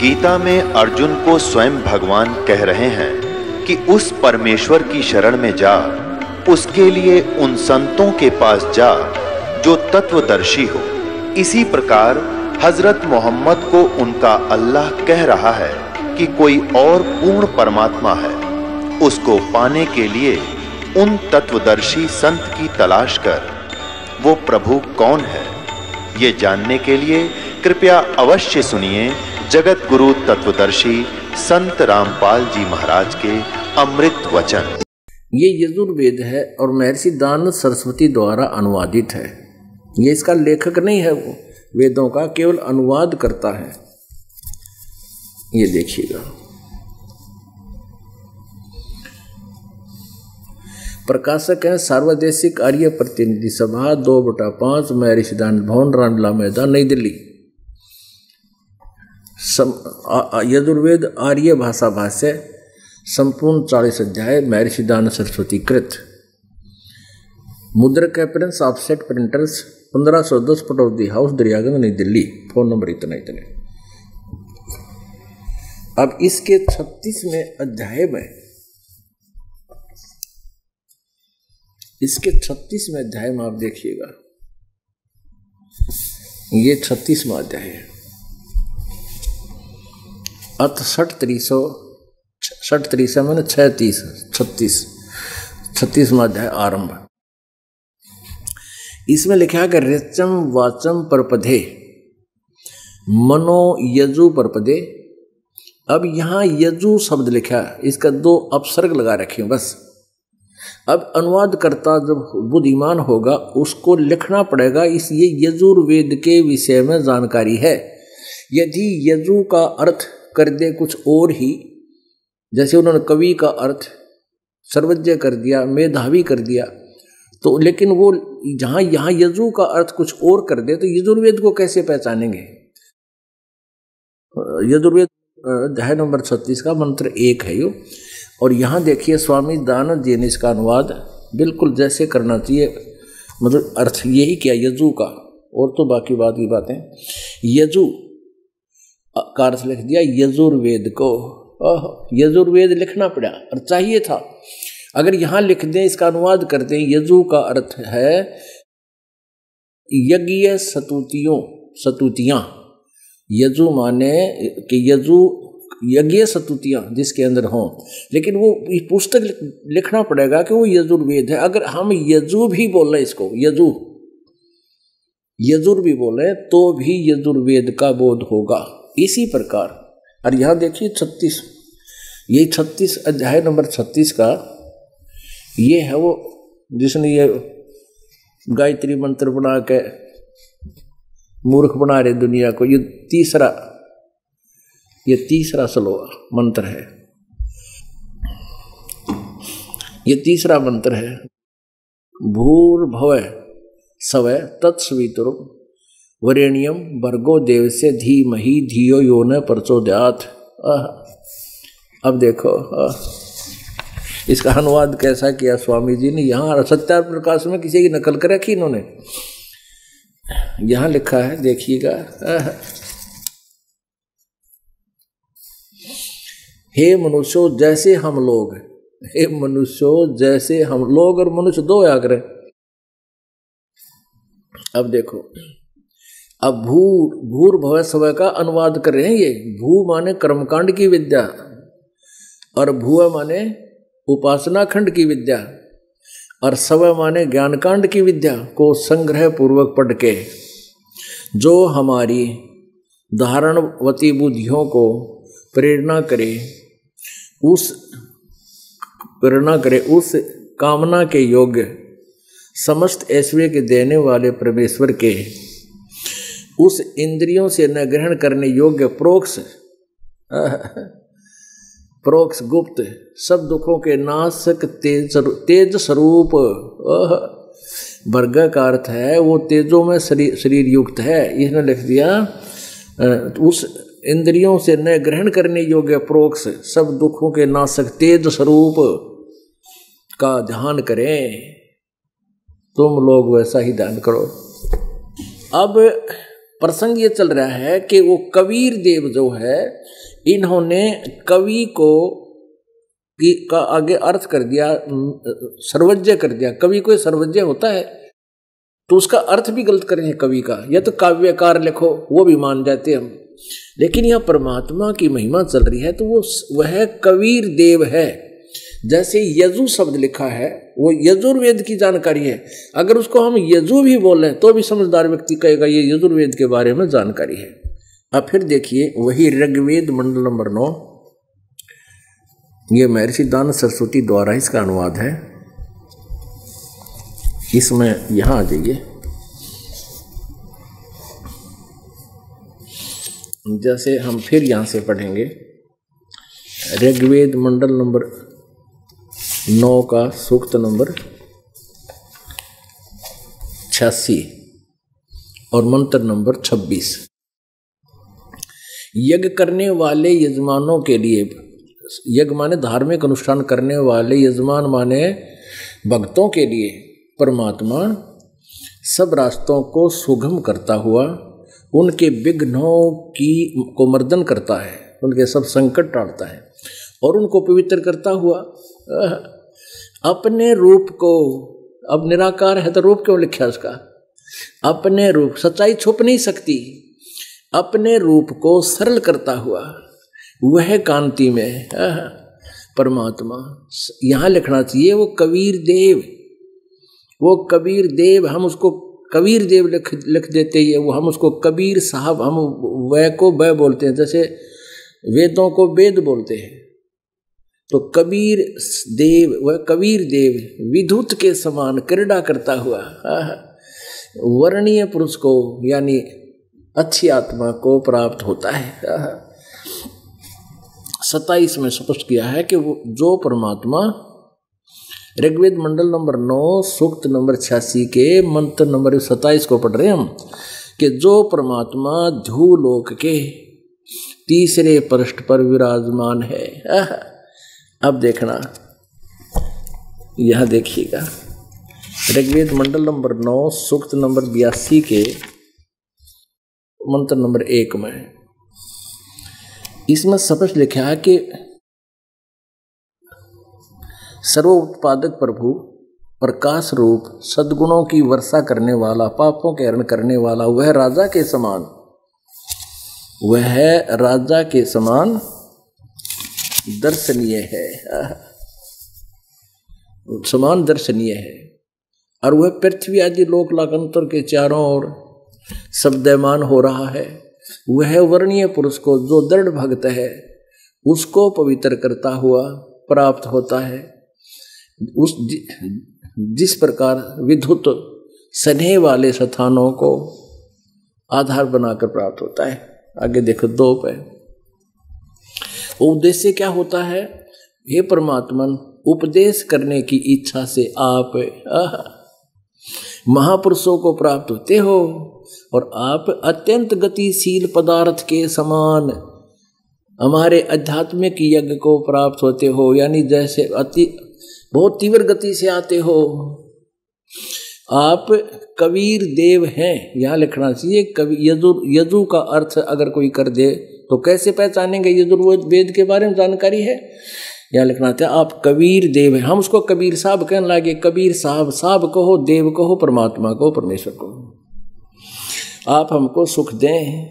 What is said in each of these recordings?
गीता में अर्जुन को स्वयं भगवान कह रहे हैं कि उस परमेश्वर की शरण में जा, उसके लिए उन संतों के पास जा जो तत्वदर्शी हो। इसी प्रकार हजरत मोहम्मद को उनका अल्लाह कह रहा है कि कोई और पूर्ण परमात्मा है, उसको पाने के लिए उन तत्वदर्शी संत की तलाश कर। वो प्रभु कौन है, ये जानने के लिए कृपया अवश्य सुनिए जगत गुरु तत्वदर्शी संत रामपाल जी महाराज के अमृत वचन। ये यजुर्वेद है और महर्षि दानव सरस्वती द्वारा अनुवादित है। ये इसका लेखक नहीं है, वो वेदों का केवल अनुवाद करता है। ये देखिएगा, प्रकाशक है सार्वदेशिक आर्य प्रतिनिधि सभा 2/5 महर्षि दानव भवन, रामलीला मैदान, नई दिल्ली। यजुर्वेद आर्य भाषा भाष्य संपूर्ण 40 अध्याय महर्षि दानव सरस्वती कृत। मुद्रक Prince offset printers 1510 Pataudi house Daryaganj नई दिल्ली। फोन नंबर इतने। अब इसके 36वें अध्याय में, इसके 36वें अध्याय में आप देखिएगा, ये 36वां अध्याय है। अथ 36 मैंने 36वां अध्याय आरंभ। इसमें लिखा है कि ऋचम वाचम परपदे मनो यजु परपदे। अब यहां यजु शब्द लिखा है, इसका 2 अपसर्ग लगा रखे बस। अब अनुवाद करता जब बुद्धिमान होगा उसको लिखना पड़ेगा, इसलिए यजुर्वेद के विषय में जानकारी है। यदि यजु का अर्थ कर दे कुछ और ही, जैसे उन्होंने कवि का अर्थ सर्वज्ञ कर दिया, मेधावी कर दिया, तो लेकिन वो जहां यहां यजु का अर्थ कुछ और कर दे तो यजुर्वेद को कैसे पहचानेंगे। यजुर्वेद अध्याय नंबर 36 का मंत्र 1 है यो। और यहां देखिए स्वामी दानव जी ने इसका अनुवाद बिल्कुल जैसे करना चाहिए, मतलब अर्थ यही किया यजु का, और तो बाकी बात की बातें। यजु का अर्थ लिख दिया यजुर्वेद को। यजुर्वेद लिखना पड़ा और चाहिए था। अगर यहां लिख दें, इसका अनुवाद कर दें, यजु का अर्थ है यज्ञ स्तुतियां। यजु माने कि यजु यज्ञ स्तुतियां जिसके अंदर हों, लेकिन वो पुस्तक लिखना पड़ेगा कि वो यजुर्वेद है। अगर हम यजु भी बोलें, इसको यजुर भी बोले तो भी यजुर्वेद का बोध होगा। इसी प्रकार, और यहां देखिए 36, ये 36 अध्याय नंबर 36 का ये है वो जिसने ये गायत्री मंत्र बना के मूर्ख बना रहे दुनिया को। ये तीसरा श्लोक मंत्र है, ये तीसरा मंत्र है। भूर्भुवः स्वः तत्सवितुर् वरेण्यम भर्गो देवस्य धीमहि धियो यो न प्रचोदयात्। अब देखो इसका अनुवाद कैसा किया स्वामी जी ने। यहाँ सत्यार प्रकाश में किसी की नकल कर रखी इन्होंने। यहाँ लिखा है, देखिएगा, हे मनुष्यों जैसे हम लोग, हे मनुष्यों जैसे हम लोग, और मनुष्य 2 आग्रह। अब देखो, अब भूर्भुवः स्वः का अनुवाद कर रहे हैं। ये भू माने कर्मकांड की विद्या और भुव माने उपासना खंड की विद्या और स्वः माने ज्ञानकांड की विद्या को संग्रह पूर्वक पढ़ के जो हमारी धारणवती बुद्धियों को प्रेरणा करे उस कामना के योग्य समस्त ऐश्वर्य के देने वाले परमेश्वर के उस इंद्रियों से न ग्रहण करने योग्य प्रोक्ष गुप्त सब दुखों के नाशक तेज स्वरूप। वर्ग का अर्थ है वो तेजों में शरीर युक्त है। इसने लिख दिया उस इंद्रियों से न ग्रहण करने योग्य प्रोक्ष सब दुखों के नाशक तेज स्वरूप का ध्यान करें। तुम लोग वैसा ही ध्यान करो। अब प्रसंग ये चल रहा है कि वो कबीर देव जो है, इन्होंने कवि को का आगे अर्थ कर दिया, सर्वज्ञ कर दिया। कवि को सर्वज्ञ होता है तो उसका अर्थ भी गलत करेंगे कवि का, या तो काव्यकार लिखो वो भी मान जाते हम। लेकिन यह परमात्मा की महिमा चल रही है तो वह कबीर देव है। जैसे यजु शब्द लिखा है वो यजुर्वेद की जानकारी है, अगर उसको हम यजु भी बोलें तो भी समझदार व्यक्ति कहेगा ये यजुर्वेद के बारे में जानकारी है। अब फिर देखिए वही ऋग्वेद मंडल नंबर 9, ये महर्षि दान सरस्वती द्वारा इसका अनुवाद है। इसमें यहां आ जाइए, जैसे हम फिर यहां से पढ़ेंगे ऋग्वेद मंडल नंबर 9 का सूक्त नंबर 86 और मंत्र नंबर 26। यज्ञ करने वाले यजमानों के लिए, यज्ञ माने धार्मिक अनुष्ठान करने वाले, यजमान माने भक्तों के लिए परमात्मा सब रास्तों को सुगम करता हुआ उनके विघ्नों को मर्दन करता है, उनके सब संकट टालता है और उनको पवित्र करता हुआ अपने रूप को, अब निराकार है तो रूप क्यों लिखा उसका, अपने रूप, सच्चाई छुप नहीं सकती, अपने रूप को सरल करता हुआ वह कांति में परमात्मा, यहाँ लिखना चाहिए वो कबीर देव, वो कबीर देव, हम उसको कबीर देव लिख देते हैं, वो हम उसको कबीर साहब, हम वह को वह बोलते हैं, जैसे वेदों को वेद बोलते हैं। तो कबीर देव, वह कबीर देव विद्युत के समान क्रीड़ा करता हुआ वर्णीय पुरुष को यानी अच्छी आत्मा को प्राप्त होता है। 27 में स्पष्ट किया है कि वो जो परमात्मा, ऋग्वेद मंडल नंबर 9 सूक्त नंबर 86 के मंत्र नंबर 27 को पढ़ रहे हैं हम, कि जो परमात्मा ध्रुवलोक के तीसरे पृष्ठ पर विराजमान है। अब देखना, यह देखिएगा ऋग्वेद मंडल नंबर 9 सूक्त नंबर 82 के मंत्र नंबर 1 में इसमें स्पष्ट लिखा है कि सर्वोत्पादक प्रभु प्रकाश रूप सद्गुणों की वर्षा करने वाला, पापों के हरण करने वाला, वह राजा के समान, वह राजा के समान दर्शनीय है, समान दर्शनीय है। और वह पृथ्वी आदि लोक लाखंतर के चारों ओर शब्दमान हो रहा है। वह वर्णीय पुरुष को जो दृढ़ भक्त है उसको पवित्र करता हुआ प्राप्त होता है। उस जिस प्रकार विद्युत स्नेह वाले स्थानों को आधार बनाकर प्राप्त होता है। आगे देखो 2 पे, उद्देश्य क्या होता है? हे परमात्मन, उपदेश करने की इच्छा से आप महापुरुषों को प्राप्त होते हो और आप अत्यंत गतिशील पदार्थ के समान हमारे आध्यात्मिक यज्ञ को प्राप्त होते हो, यानी जैसे बहुत तीव्र गति से आते हो। आप कबीर देव हैं, यहाँ लिखना चाहिए। यजु का अर्थ अगर कोई कर दे तो कैसे पहचानेंगे? यजुर्वेद के बारे में जानकारी है, यहाँ लिखना था आप कबीर देव हैं। हम उसको कबीर साहब कहने लगे। कबीर साहब, साहब कहो, देव कहो, परमात्मा को, परमेश्वर को। आप हमको सुख दें,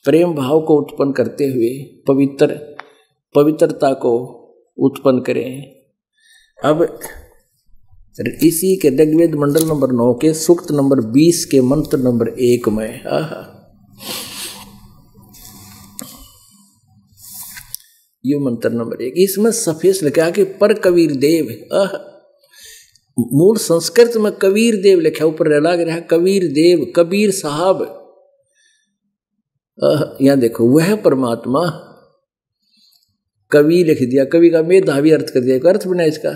प्रेम भाव को उत्पन्न करते हुए पवित्रता को उत्पन्न करें। अब इसी के ऋग्वेद मंडल नंबर 9 के सूक्त नंबर 20 के मंत्र नंबर 1 में ये मंत्र नंबर 1, इसमें सफेद लिखा कि पर कबीर देव, मूल संस्कृत में कबीर देव लिखा, ऊपर लग रहा कबीर देव, कबीर साहब। यहां देखो वह परमात्मा, कवि लिख दिया, कवि का मेधावी अर्थ कर दिया, अर्थ बना इसका।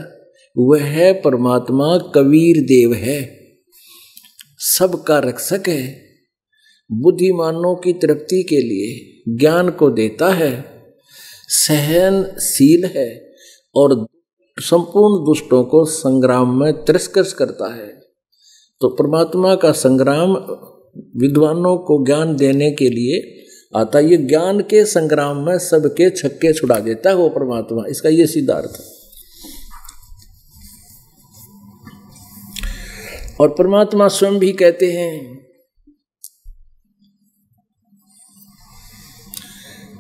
वह परमात्मा कबीर देव है, सबका रक्षक है, बुद्धिमानों की तृप्ति के लिए ज्ञान को देता है, सहनशील है और संपूर्ण दुष्टों को संग्राम में तिरस्कृत करता है। तो परमात्मा का संग्राम विद्वानों को ज्ञान देने के लिए आता। ये ज्ञान के संग्राम में सबके छक्के छुड़ा देता है वो परमात्मा, इसका ये सीधा अर्थ है। और परमात्मा स्वयं भी कहते हैं,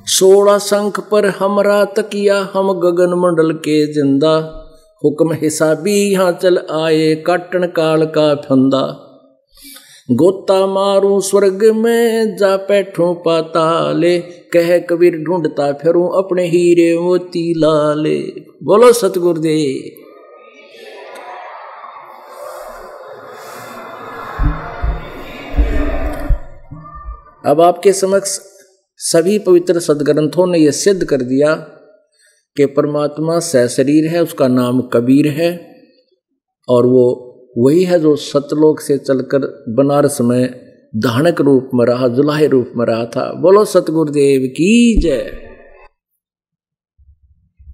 16 शंख पर हमरा तकिया, हम गगन मंडल के जिंदा, हुक्म हिसाबी यहाँ चल आए, काटन काल का फंदा, गोता मारूं स्वर्ग में जा बैठूं पाताले, कह कबीर ढूंढता फिरूं अपने हीरे मोती लाले। बोलो सतगुरुदेव। अब आपके समक्ष सभी पवित्र सदग्रंथों ने यह सिद्ध कर दिया कि परमात्मा सशरीर है, उसका नाम कबीर है, और वो वही है जो सतलोक से चलकर बनारस में धानक रूप में रहा, जुलाहे रूप में रहा था। बोलो सतगुरुदेव की जय।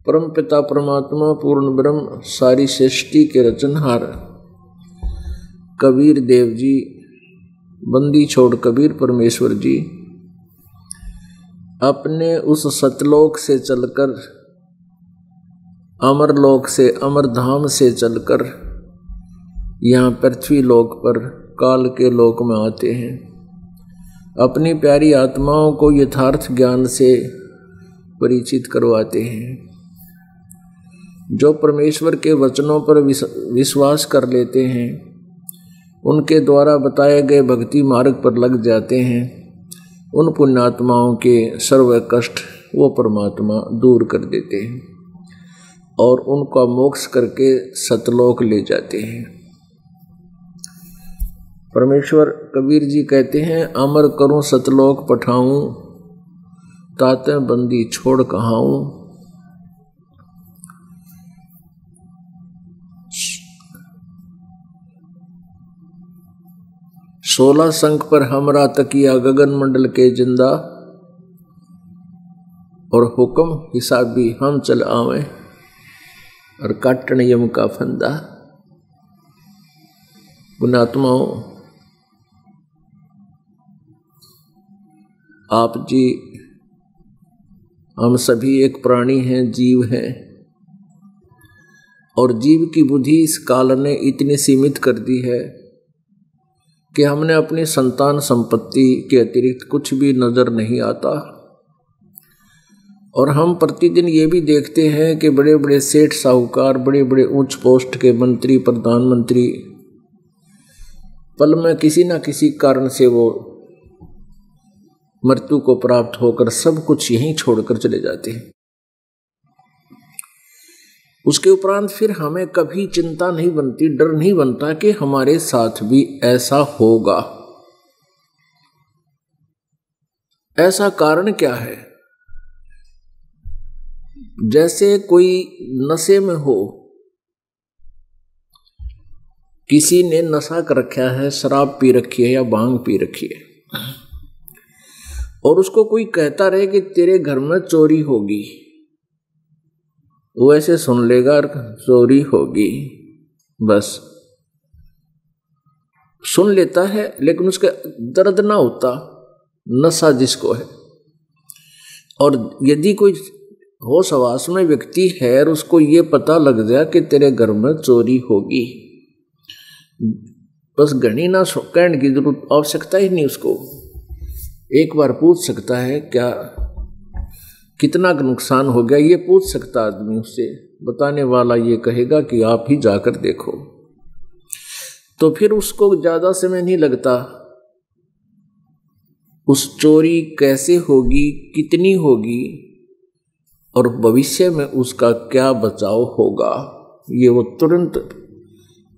परम पिता परमात्मा पूर्ण ब्रह्म सारी सृष्टि के रचनहार कबीर देव जी, बंदी छोड़ कबीर परमेश्वर जी, अपने उस सतलोक से चलकर, अमरलोक से, अमर धाम से चलकर यहाँ पृथ्वी लोक पर काल के लोक में आते हैं। अपनी प्यारी आत्माओं को यथार्थ ज्ञान से परिचित करवाते हैं। जो परमेश्वर के वचनों पर विश्वास कर लेते हैं, उनके द्वारा बताए गए भक्ति मार्ग पर लग जाते हैं, उन पुण्यात्माओं के सर्व कष्ट वो परमात्मा दूर कर देते हैं और उनका मोक्ष करके सतलोक ले जाते हैं। परमेश्वर कबीर जी कहते हैं, अमर करूं सतलोक पठाऊं, ताते बंदी छोड़ कहाऊं। 16 शंख पर हमरा तकिया, गगन मंडल के जिंदा, और हुक्म हिसाबी हम चल आवे, और काटन यम का फंदा। पुण्यात्माओं, आप जी, हम सभी एक प्राणी हैं, जीव हैं, और जीव की बुद्धि इस काल ने इतनी सीमित कर दी है कि हमने अपनी संतान संपत्ति के अतिरिक्त कुछ भी नजर नहीं आता। और हम प्रतिदिन ये भी देखते हैं कि बड़े बड़े सेठ साहूकार, बड़े बड़े उच्च पोस्ट के मंत्री, प्रधानमंत्री, पल में किसी न किसी कारण से वो मृत्यु को प्राप्त होकर सब कुछ यहीं छोड़कर चले जाते हैं। उसके उपरांत फिर हमें कभी चिंता नहीं बनती, डर नहीं बनता कि हमारे साथ भी ऐसा होगा। ऐसा कारण क्या है? जैसे कोई नशे में हो, किसी ने नशा कर रखा है, शराब पी रखी है या भांग पी रखी है, और उसको कोई कहता रहे कि तेरे घर में चोरी होगी, वो ऐसे सुन लेगा, चोरी होगी, बस सुन लेता है, लेकिन उसका दर्द ना होता, नशा जिसको है। और यदि कोई होश हवास में व्यक्ति है और उसको ये पता लग जाए कि तेरे घर में चोरी होगी, बस घनी ना कहने की जरूरत, आवश्यकता ही नहीं उसको। एक बार पूछ सकता है, क्या कितना नुकसान हो गया, ये पूछ सकता आदमी उससे। बताने वाला ये कहेगा कि आप ही जाकर देखो। तो फिर उसको ज्यादा समय नहीं लगता, उस चोरी कैसे होगी, कितनी होगी, और भविष्य में उसका क्या बचाव होगा, ये वो तुरंत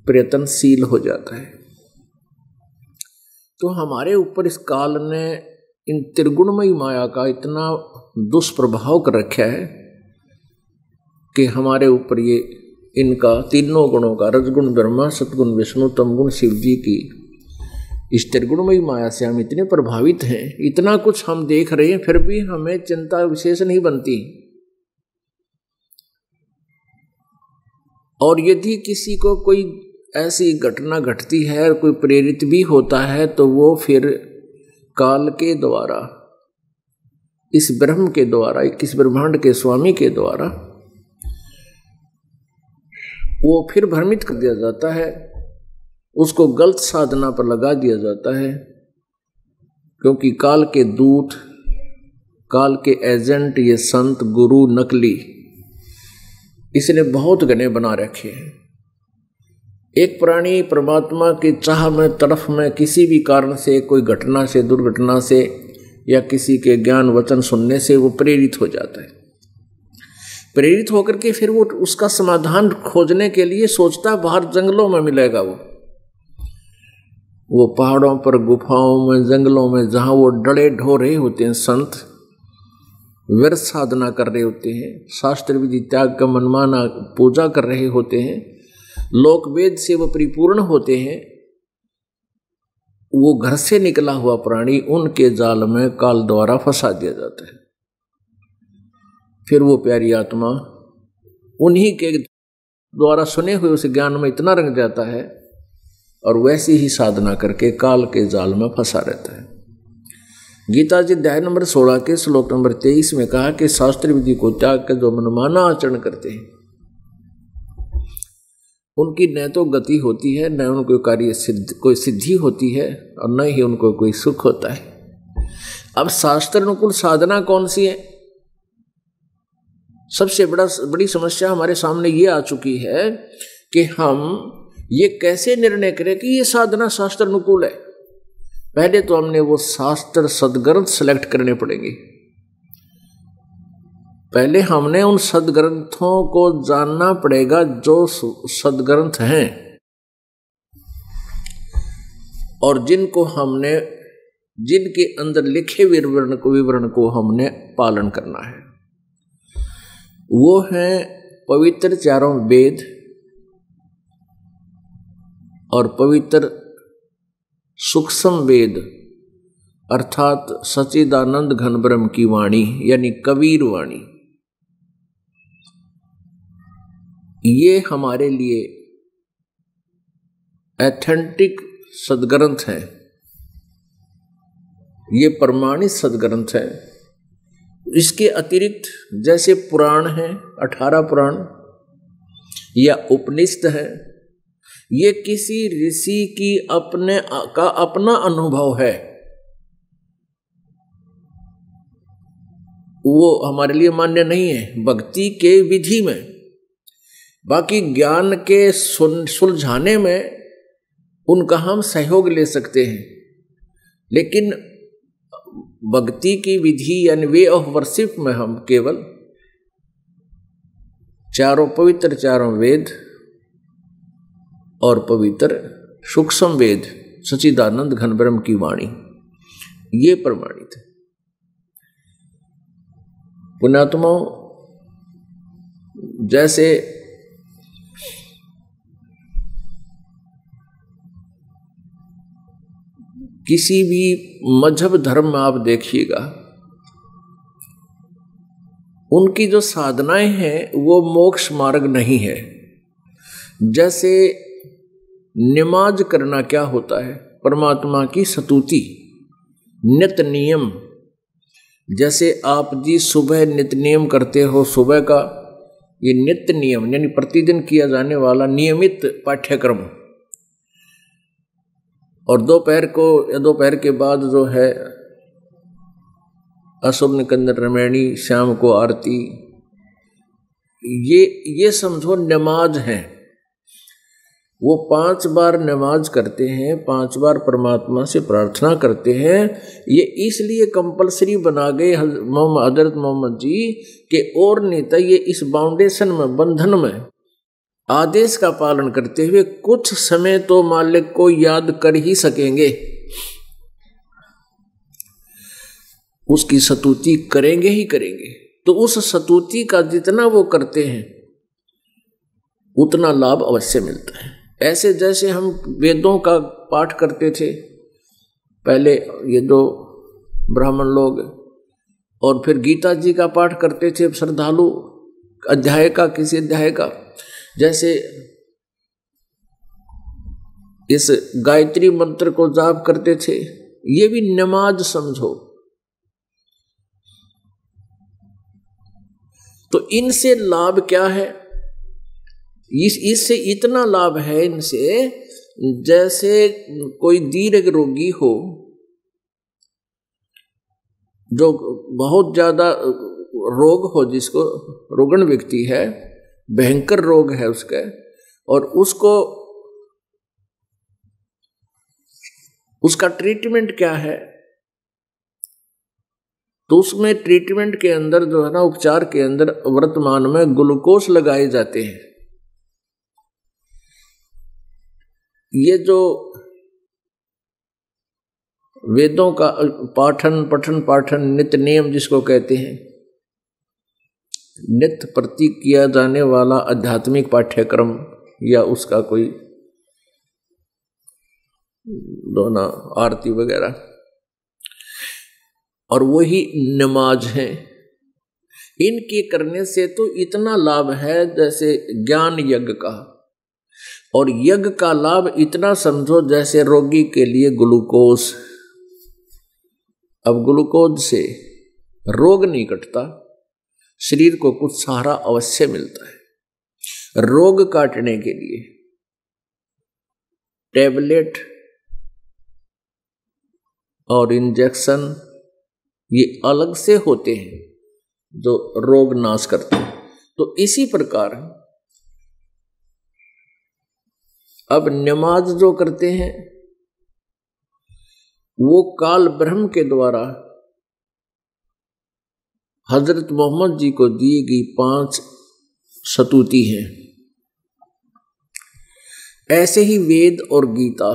प्रयत्नशील हो जाता है। तो हमारे ऊपर इस काल ने इन त्रिगुणमयी माया का इतना दुष्प्रभाव कर रखा है कि हमारे ऊपर ये इनका तीनों गुणों का, रजगुण ब्रह्मा, सतगुण विष्णु, तमगुण शिव जी की, इस त्रिगुणमयी माया से हम इतने प्रभावित हैं, इतना कुछ हम देख रहे हैं, फिर भी हमें चिंता विशेष नहीं बनती। और यदि किसी को कोई ऐसी घटना घटती है, कोई प्रेरित भी होता है, तो वो फिर काल के द्वारा, इस ब्रह्म के द्वारा, इस ब्रह्मांड के स्वामी के द्वारा वो फिर भ्रमित कर दिया जाता है, उसको गलत साधना पर लगा दिया जाता है। क्योंकि काल के दूत, काल के एजेंट, ये संत गुरु नकली, इसने बहुत गने बना रखे हैं। एक प्राणी परमात्मा की चाह में, तरफ में, किसी भी कारण से, कोई घटना से, दुर्घटना से या किसी के ज्ञान वचन सुनने से वो प्रेरित हो जाता है। प्रेरित होकर के फिर वो उसका समाधान खोजने के लिए सोचता है बाहर जंगलों में मिलेगा। वो पहाड़ों पर, गुफाओं में, जंगलों में, जहाँ वो डरे ढोरे होते हैं संत, व्यर्थ साधना कर रहे होते हैं, शास्त्र विधि त्याग का मनमाना पूजा कर रहे होते हैं, लोक वेद से वो परिपूर्ण होते हैं, वो घर से निकला हुआ प्राणी उनके जाल में काल द्वारा फंसा दिया जाता है। फिर वो प्यारी आत्मा उन्हीं के द्वारा सुने हुए उस ज्ञान में इतना रंग जाता है और वैसी ही साधना करके काल के जाल में फंसा रहता है। गीता जी अध्याय नंबर 16 के श्लोक नंबर 23 में कहा कि शास्त्र विधि को त्याग कर जो मनमाना आचरण करते हैं उनकी न तो गति होती है, न उनको कोई सिद्धि होती है और न ही उनको कोई सुख होता है। अब शास्त्र अनुकूल साधना कौन सी है? सबसे बड़ी समस्या हमारे सामने ये आ चुकी है कि हम ये कैसे निर्णय करें कि ये साधना शास्त्र अनुकूल है। पहले तो हमने वो शास्त्र सदग्रंथ सेलेक्ट करने पड़ेंगे। पहले हमने उन सदग्रंथों को जानना पड़ेगा जो सदग्रंथ हैं और जिनके अंदर लिखे विवरण को हमने पालन करना है। वो हैं पवित्र चारों वेद और पवित्र सूक्ष्म वेद अर्थात सच्चिदानंद घन ब्रह्म की वाणी यानी कबीर वाणी। ये हमारे लिए एथेंटिक सदग्रंथ हैं, ये प्रमाणित सदग्रंथ हैं। इसके अतिरिक्त जैसे पुराण हैं, 18 पुराण या उपनिषद हैं, ये किसी ऋषि की अपना अनुभव है, वो हमारे लिए मान्य नहीं है भक्ति के विधि में। बाकी ज्ञान के सुलझाने में उनका हम सहयोग ले सकते हैं, लेकिन भक्ति की विधि यानी वे ऑफ वर्शिप में हम केवल पवित्र चारों वेद और पवित्र सूक्ष्म वेद सच्चिदानंद घन ब्रह्म की वाणी ये प्रमाणित है। पुण्यात्माओं, जैसे किसी भी मजहब धर्म में आप देखिएगा, उनकी जो साधनाएं हैं वो मोक्ष मार्ग नहीं है। जैसे नमाज करना क्या होता है? परमात्मा की स्तुति, नित्य नियम। जैसे आप जी सुबह नित्य नियम करते हो, सुबह का ये नित्य नियम यानी प्रतिदिन किया जाने वाला नियमित पाठ्यक्रम, और दोपहर के बाद जो है असुर निकंदन रामायणी, शाम को आरती, ये समझो नमाज है। वो 5 बार नमाज करते हैं, 5 बार परमात्मा से प्रार्थना करते हैं। ये इसलिए कंपलसरी बना गए हजरत मोहम्मद जी के, और नहीं तो ये इस बाउंडेशन में, बंधन में आदेश का पालन करते हुए कुछ समय तो मालिक को याद कर ही सकेंगे, उसकी स्तुति करेंगे ही करेंगे। तो उस स्तुति का जितना वो करते हैं उतना लाभ अवश्य मिलता है। ऐसे जैसे हम वेदों का पाठ करते थे पहले, ये जो ब्राह्मण लोग, और फिर गीता जी का पाठ करते थे श्रद्धालु, किसी अध्याय का। जैसे इस गायत्री मंत्र को जाप करते थे, ये भी नमाज समझो। तो इनसे लाभ क्या है? इससे इतना लाभ है इनसे, जैसे कोई दीर्घ रोगी हो, जो बहुत ज्यादा रोग हो, जिसको रोगण व्यक्ति है, भयंकर रोग है उसका, और उसका ट्रीटमेंट क्या है? तो उसमें ट्रीटमेंट के अंदर जो है ना, उपचार के अंदर वर्तमान में ग्लूकोज लगाए जाते हैं। ये जो वेदों का पाठन नित्य नियम जिसको कहते हैं, नित्य प्रति किया जाने वाला आध्यात्मिक पाठ्यक्रम, या उसका कोई दोना आरती वगैरह, और वही नमाज है। इनके करने से तो इतना लाभ है, जैसे ज्ञान यज्ञ का, और यज्ञ का लाभ इतना समझो जैसे रोगी के लिए ग्लूकोज। अब ग्लूकोज से रोग नहीं कटता, शरीर को कुछ सहारा अवश्य मिलता है। रोग काटने के लिए टैबलेट और इंजेक्शन ये अलग से होते हैं जो रोग नाश करते हैं। तो इसी प्रकार अब नमाज जो करते हैं, वो काल ब्रह्म के द्वारा हजरत मोहम्मद जी को दी गई 5 स्तुति हैं। ऐसे ही वेद और गीता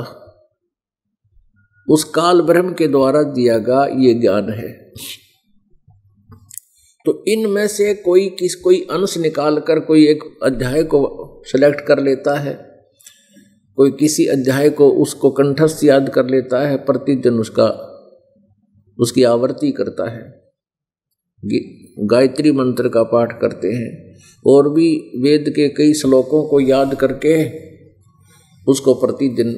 उस काल ब्रह्म के द्वारा दिया गया ये ज्ञान है। तो इनमें से कोई अंश निकाल कर कोई एक अध्याय को सिलेक्ट कर लेता है, कोई किसी अध्याय को उसको कंठस्थ याद कर लेता है, प्रतिदिन उसकी आवृत्ति करता है, गायत्री मंत्र का पाठ करते हैं, और भी वेद के कई श्लोकों को याद करके उसको प्रतिदिन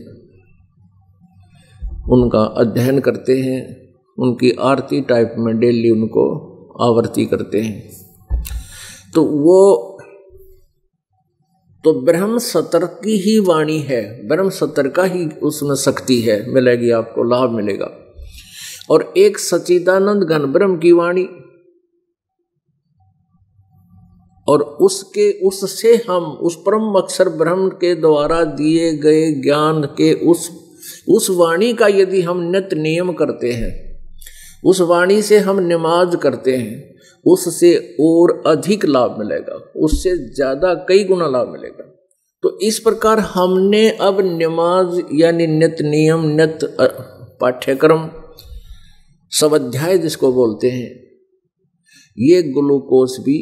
उनका अध्ययन करते हैं, उनकी आरती टाइप में डेली उनको आवृत्ति करते हैं। तो ब्रह्म सतर की ही वाणी है, ब्रह्म सतर का ही उसमें शक्ति है, मिलेगी आपको, लाभ मिलेगा। और एक सच्चिदानंद घन ब्रह्म की वाणी, और उससे हम उस परम अक्षर ब्रह्म के द्वारा दिए गए ज्ञान के उस वाणी का यदि हम नित्य नियम करते हैं, उस वाणी से हम नमाज करते हैं, उससे और अधिक लाभ मिलेगा, उससे ज्यादा कई गुना लाभ मिलेगा। तो इस प्रकार हमने अब नमाज यानी नित्य नियम, नित्य पाठ्यक्रम, स्वाध्याय जिसको बोलते हैं, ये ग्लूकोज भी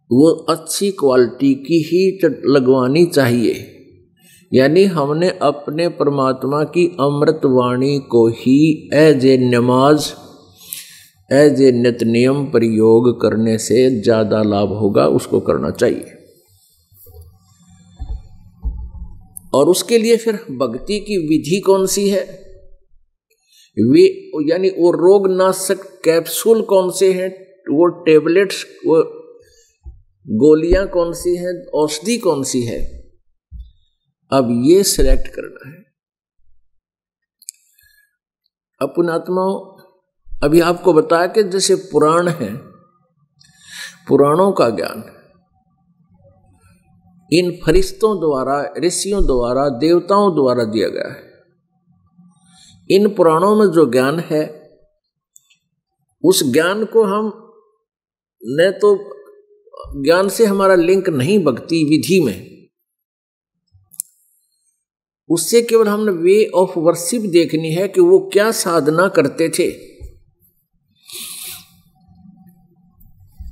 वो अच्छी क्वालिटी की ही लगवानी चाहिए। यानी हमने अपने परमात्मा की अमृत वाणी को ही एज ए नमाज, एज ए नित्य नियम प्रयोग करने से ज्यादा लाभ होगा, उसको करना चाहिए। और उसके लिए फिर भक्ति की विधि कौन सी है, वे यानी वो रोग नाशक कैप्सूल कौन से हैं, वो टेबलेट्स, वो गोलियां कौन सी हैं, औषधि कौन सी है, अब ये सिलेक्ट करना है। अपनात्माओं, अभी आपको बताया कि जैसे पुराण है, पुराणों का ज्ञान इन फरिश्तों द्वारा, ऋषियों द्वारा, देवताओं द्वारा दिया गया है। इन पुराणों में जो ज्ञान है, उस ज्ञान को हम न तो ज्ञान से हमारा लिंक नहीं भक्ति विधि में, उससे केवल हमने वे ऑफ वर्शिप देखनी है कि वो क्या साधना करते थे।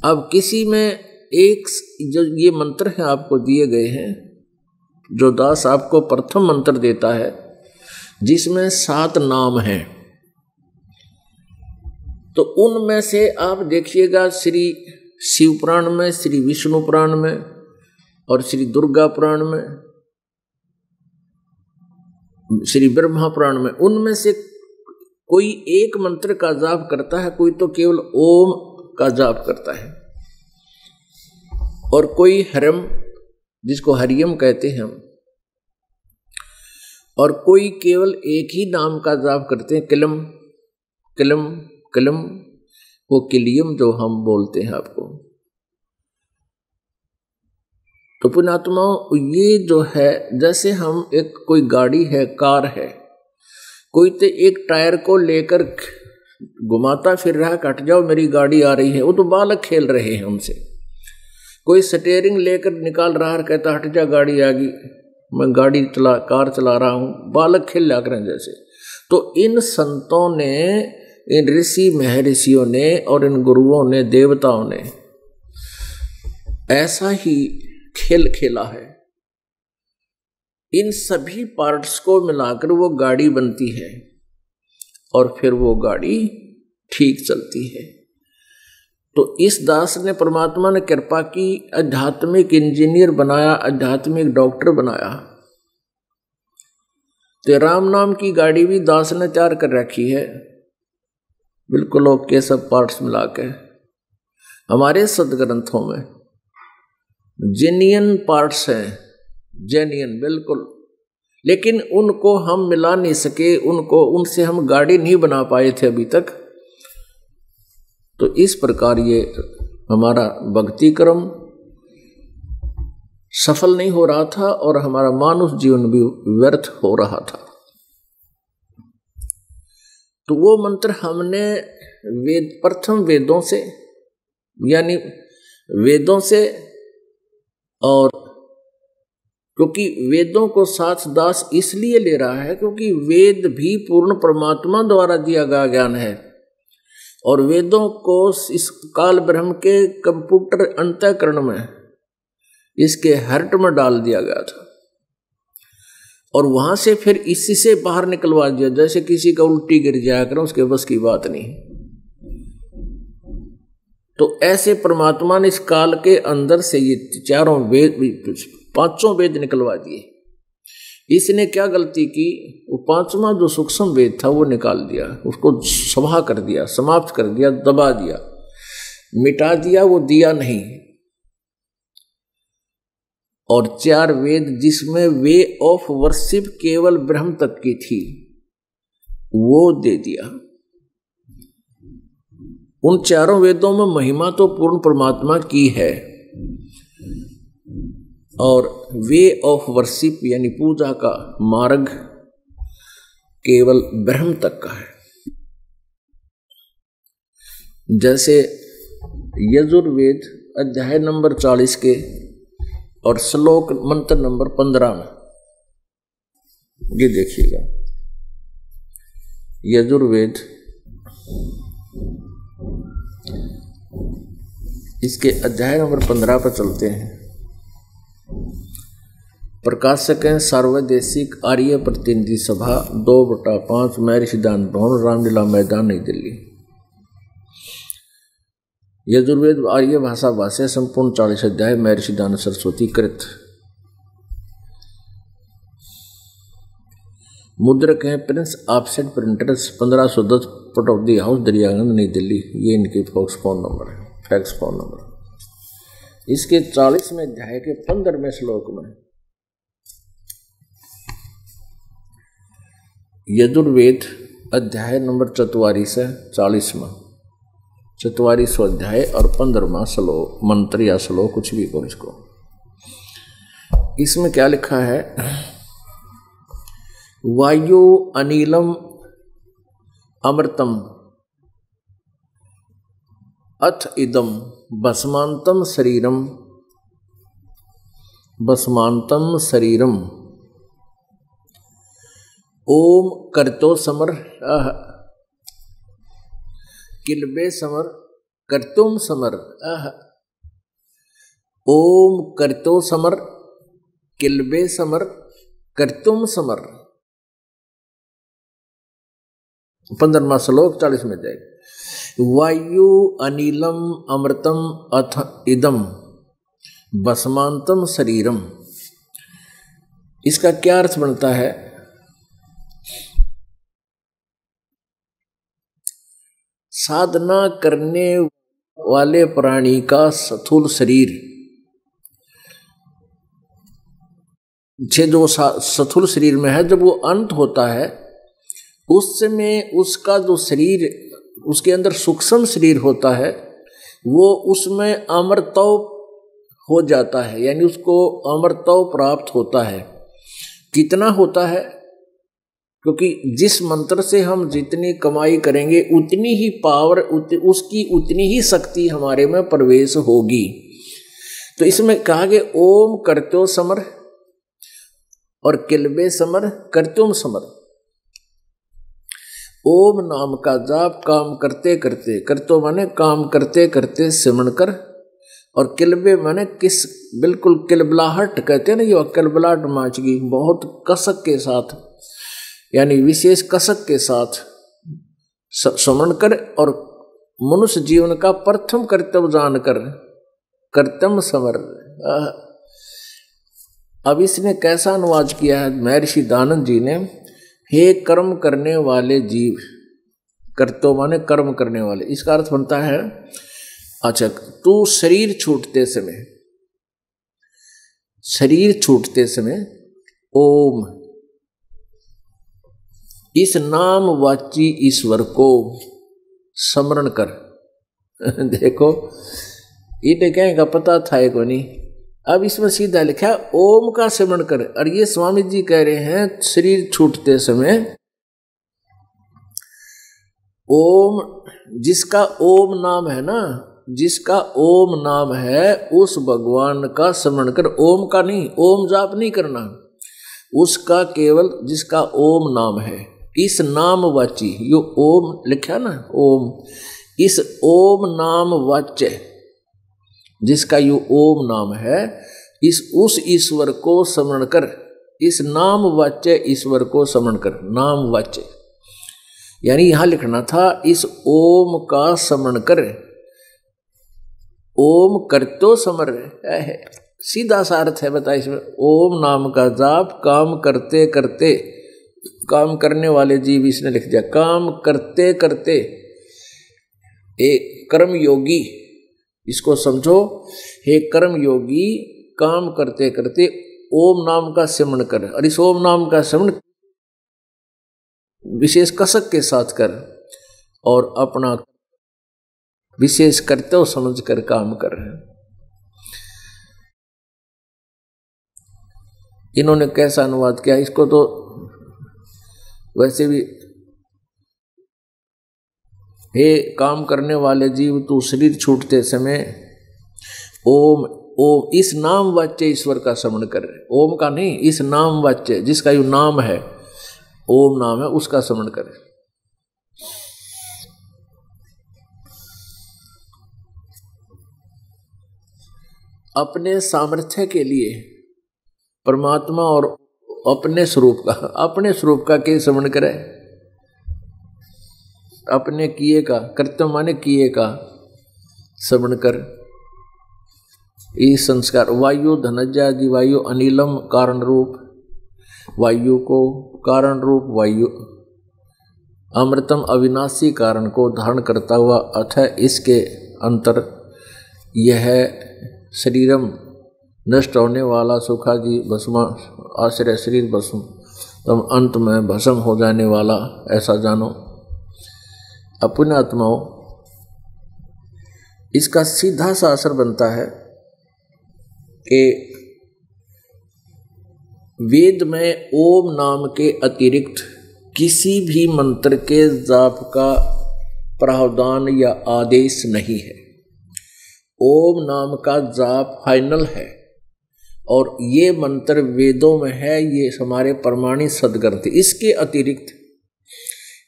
अब किसी में एक जो ये मंत्र है आपको दिए गए हैं, जो दास आपको प्रथम मंत्र देता है, जिसमें 7 नाम हैं, तो उनमें से आप देखिएगा श्री शिव पुराण में, श्री विष्णु पुराण में और श्री दुर्गा पुराण में श्री ब्रह्मा पुराण में, उनमें से कोई एक मंत्र का जाप करता है, कोई तो केवल ओम का जाप करता है, और कोई हरम जिसको हरियम कहते हैं हम, और कोई केवल एक ही नाम का जाप करते हैं, किलम किलम किलम, वो किलियम जो हम बोलते हैं आपको। तो पुण्यात्माओं, ये जो है जैसे हम एक कोई गाड़ी है, कार है, कोई तो एक टायर को लेकर घुमाता फिर रहा है, कट जाओ मेरी गाड़ी आ रही है, वो तो बालक खेल रहे हैं उनसे। कोई स्टीयरिंग लेकर निकाल रहा है, कहता हट जा गाड़ी आ गई, मैं कार चला रहा हूं, बालक खेल लग रहे हैं जैसे। तो इन संतों ने, इन ऋषि महर्षियों ने और इन गुरुओं ने, देवताओं ने ऐसा ही खेल खेला है। इन सभी पार्ट्स को मिलाकर वो गाड़ी बनती है और फिर वो गाड़ी ठीक चलती है। तो इस दास ने, परमात्मा ने कृपा की, आध्यात्मिक इंजीनियर बनाया, आध्यात्मिक डॉक्टर बनाया। तो राम नाम की गाड़ी भी दास ने तैयार कर रखी है, बिल्कुल ओके, सब पार्ट्स मिला के। हमारे सदग्रंथों में जेन्युइन पार्ट्स हैं, जेन्युइन बिल्कुल, लेकिन उनको हम मिला नहीं सके, उनसे हम गाड़ी नहीं बना पाए थे अभी तक। तो इस प्रकार ये हमारा भक्ति क्रम सफल नहीं हो रहा था और हमारा मानव जीवन भी व्यर्थ हो रहा था। तो वो मंत्र हमने प्रथम वेदों से, यानी वेदों से, और क्योंकि वेदों को साथ दास इसलिए ले रहा है क्योंकि वेद भी पूर्ण परमात्मा द्वारा दिया गया ज्ञान है, और वेदों को इस काल ब्रह्म के कंप्यूटर अंतःकरण में, इसके हर्ट में डाल दिया गया था, और वहां से फिर इसी से बाहर निकलवा दिया। जैसे किसी का उल्टी गिर जाया करो, उसके बस की बात नहीं। तो ऐसे परमात्मा ने इस काल के अंदर से ये चारों वेद, पांचों वेद निकलवा दिए। इसने क्या गलती की, वो पांचवा जो सूक्ष्म वेद था वो निकाल दिया, उसको सभा कर दिया, समाप्त कर दिया, दबा दिया, मिटा दिया, वो दिया नहीं। और चार वेद जिसमें वे ऑफ वर्शिप केवल ब्रह्म तक की थी, वो दे दिया। उन चारों वेदों में महिमा तो पूर्ण परमात्मा की है, और वे ऑफ वर्शिप यानी पूजा का मार्ग केवल ब्रह्म तक का है। जैसे यजुर्वेद अध्याय नंबर 40 के और श्लोक मंत्र नंबर 15 में ये देखिएगा। यजुर्वेद इसके अध्याय नंबर 15 पर चलते हैं। प्रकाशक हैं सार्वदेशिक आर्य प्रतिनिधि सभा 2/5 महर्षि दान भवन, रामलीला मैदान, नई दिल्ली। यजुर्वेद आर्य भाषा भाष्य संपूर्ण 40 अध्याय महर्षि दान सरस्वती कृत। मुद्रक हैं Prince offset printers 1510 Pataudi house, Daryaganj, नई दिल्ली। ये इनके फैक्स फोन नंबर है, फैक्स फोन नंबर। इसके 40वें अध्याय के 15वें श्लोक में यजुर्वेद अध्याय नंबर 44 44वां अध्याय और 15वां श्लोक, मंत्र या श्लोक कुछ भी करो इसको। इसमें क्या लिखा है, वायु अनिलम अमृतम अथ इदम भस्मांतम शरीरम ओम करतो समर किलबे समर कर्तुम समर ओम करतो समर किलबे समर कर्तुम समर। 15वां श्लोक 40 में जाएगा। वायु अनिलम अमृतम अथ इदम भस्मांतम शरीरम। इसका क्या अर्थ बनता है, साधना करने वाले प्राणी का स्थूल शरीर, जो स्थूल शरीर में है, जब वो अंत होता है उस समय उसका जो शरीर, उसके अंदर सूक्ष्म शरीर होता है, वो उसमें अमरत्व हो जाता है, यानी उसको अमरत्व प्राप्त होता है। कितना होता है? क्योंकि जिस मंत्र से हम जितनी कमाई करेंगे उतनी ही पावर, उसकी उतनी ही शक्ति हमारे में प्रवेश होगी। तो इसमें कहा गया ओम करत्यो समर और किलबे समर करत्योम समर। ओम नाम का जाप काम करते करते, करतो माने काम करते करते सिमरण कर, और किलबे माने किस, बिल्कुल किलबलाहट कहते हैं ना, ये किलबलाहट माच गई, बहुत कसक के साथ, यानी विशेष कसक के साथ स्मरण कर, और मनुष्य जीवन का प्रथम कर्तव्य जानकर कर्तव्य समर। अब इसने कैसा अनुवाद किया है महर्षि दानंद जी ने? हे कर्म करने वाले जीव, कर्तो माने कर्म करने वाले, इसका अर्थ बनता है, अच्छा तू शरीर छूटते समय ओम, इस नाम वाची ईश्वर को स्मरण कर। देखो इन्हें कहेगा पता था एक नहीं, अब इसमें सीधा लिखा ओम का स्मरण कर। और ये स्वामी जी कह रहे हैं शरीर छूटते समय ओम, जिसका ओम नाम है ना, जिसका ओम नाम है उस भगवान का स्मरण कर। ओम का नहीं, ओम जाप नहीं करना, उसका केवल जिसका ओम नाम है, इस नाम वाची, यो ओम लिखा ना ओम, इस ओम नाम वाच्य जिसका यो ओम नाम है, उस ईश्वर को स्मरण कर। इस नाम वाच्य ईश्वर को स्मरण कर, नाम वाच्य, यानी यहां लिखना था इस ओम का स्मरण कर। ओम करतो समर है, सीधा सा अर्थ है बता इसमें। ओम नाम का जाप काम करते करते, काम करने वाले जीव इसने लिख दिया, काम करते करते, एक कर्म योगी, इसको समझो, हे कर्म योगी काम करते करते ओम नाम का स्मरण कर। और इस ओम नाम का स्मरण विशेष कसक के साथ कर, और अपना विशेष कर्तव्य समझ कर काम कर। इन्होंने कैसा अनुवाद किया इसको, तो वैसे भी, हे काम करने वाले जीव तू शरीर छूटते समय ओम, ओम इस नाम वाच्य ईश्वर का स्मरण कर। ओम का नहीं, इस नाम वाच्य जिसका यू नाम है, ओम नाम है, उसका स्मरण कर। अपने सामर्थ्य के लिए परमात्मा और अपने स्वरूप का के स्मरण करे। अपने किए का, कर्तव्य माने किए का स्मरण कर। ये संस्कार वायु धनज्या जी, वायु अनिलम कारण रूप, वायु को कारण रूप वायु, अमृतम अविनाशी कारण को धारण करता हुआ, अतः इसके अंतर यह शरीरम नष्ट होने वाला सुखादि भस्मा आश्रय शरीर भस्म, तम अंत में भस्म हो जाने वाला, ऐसा जानो। अपने आत्माओं, इसका सीधा सा असर बनता है कि वेद में ओम नाम के अतिरिक्त किसी भी मंत्र के जाप का प्रावधान या आदेश नहीं है। ओम नाम का जाप फाइनल है, और ये मंत्र वेदों में है, ये हमारे प्रमाणित सदग्रंथ। इसके अतिरिक्त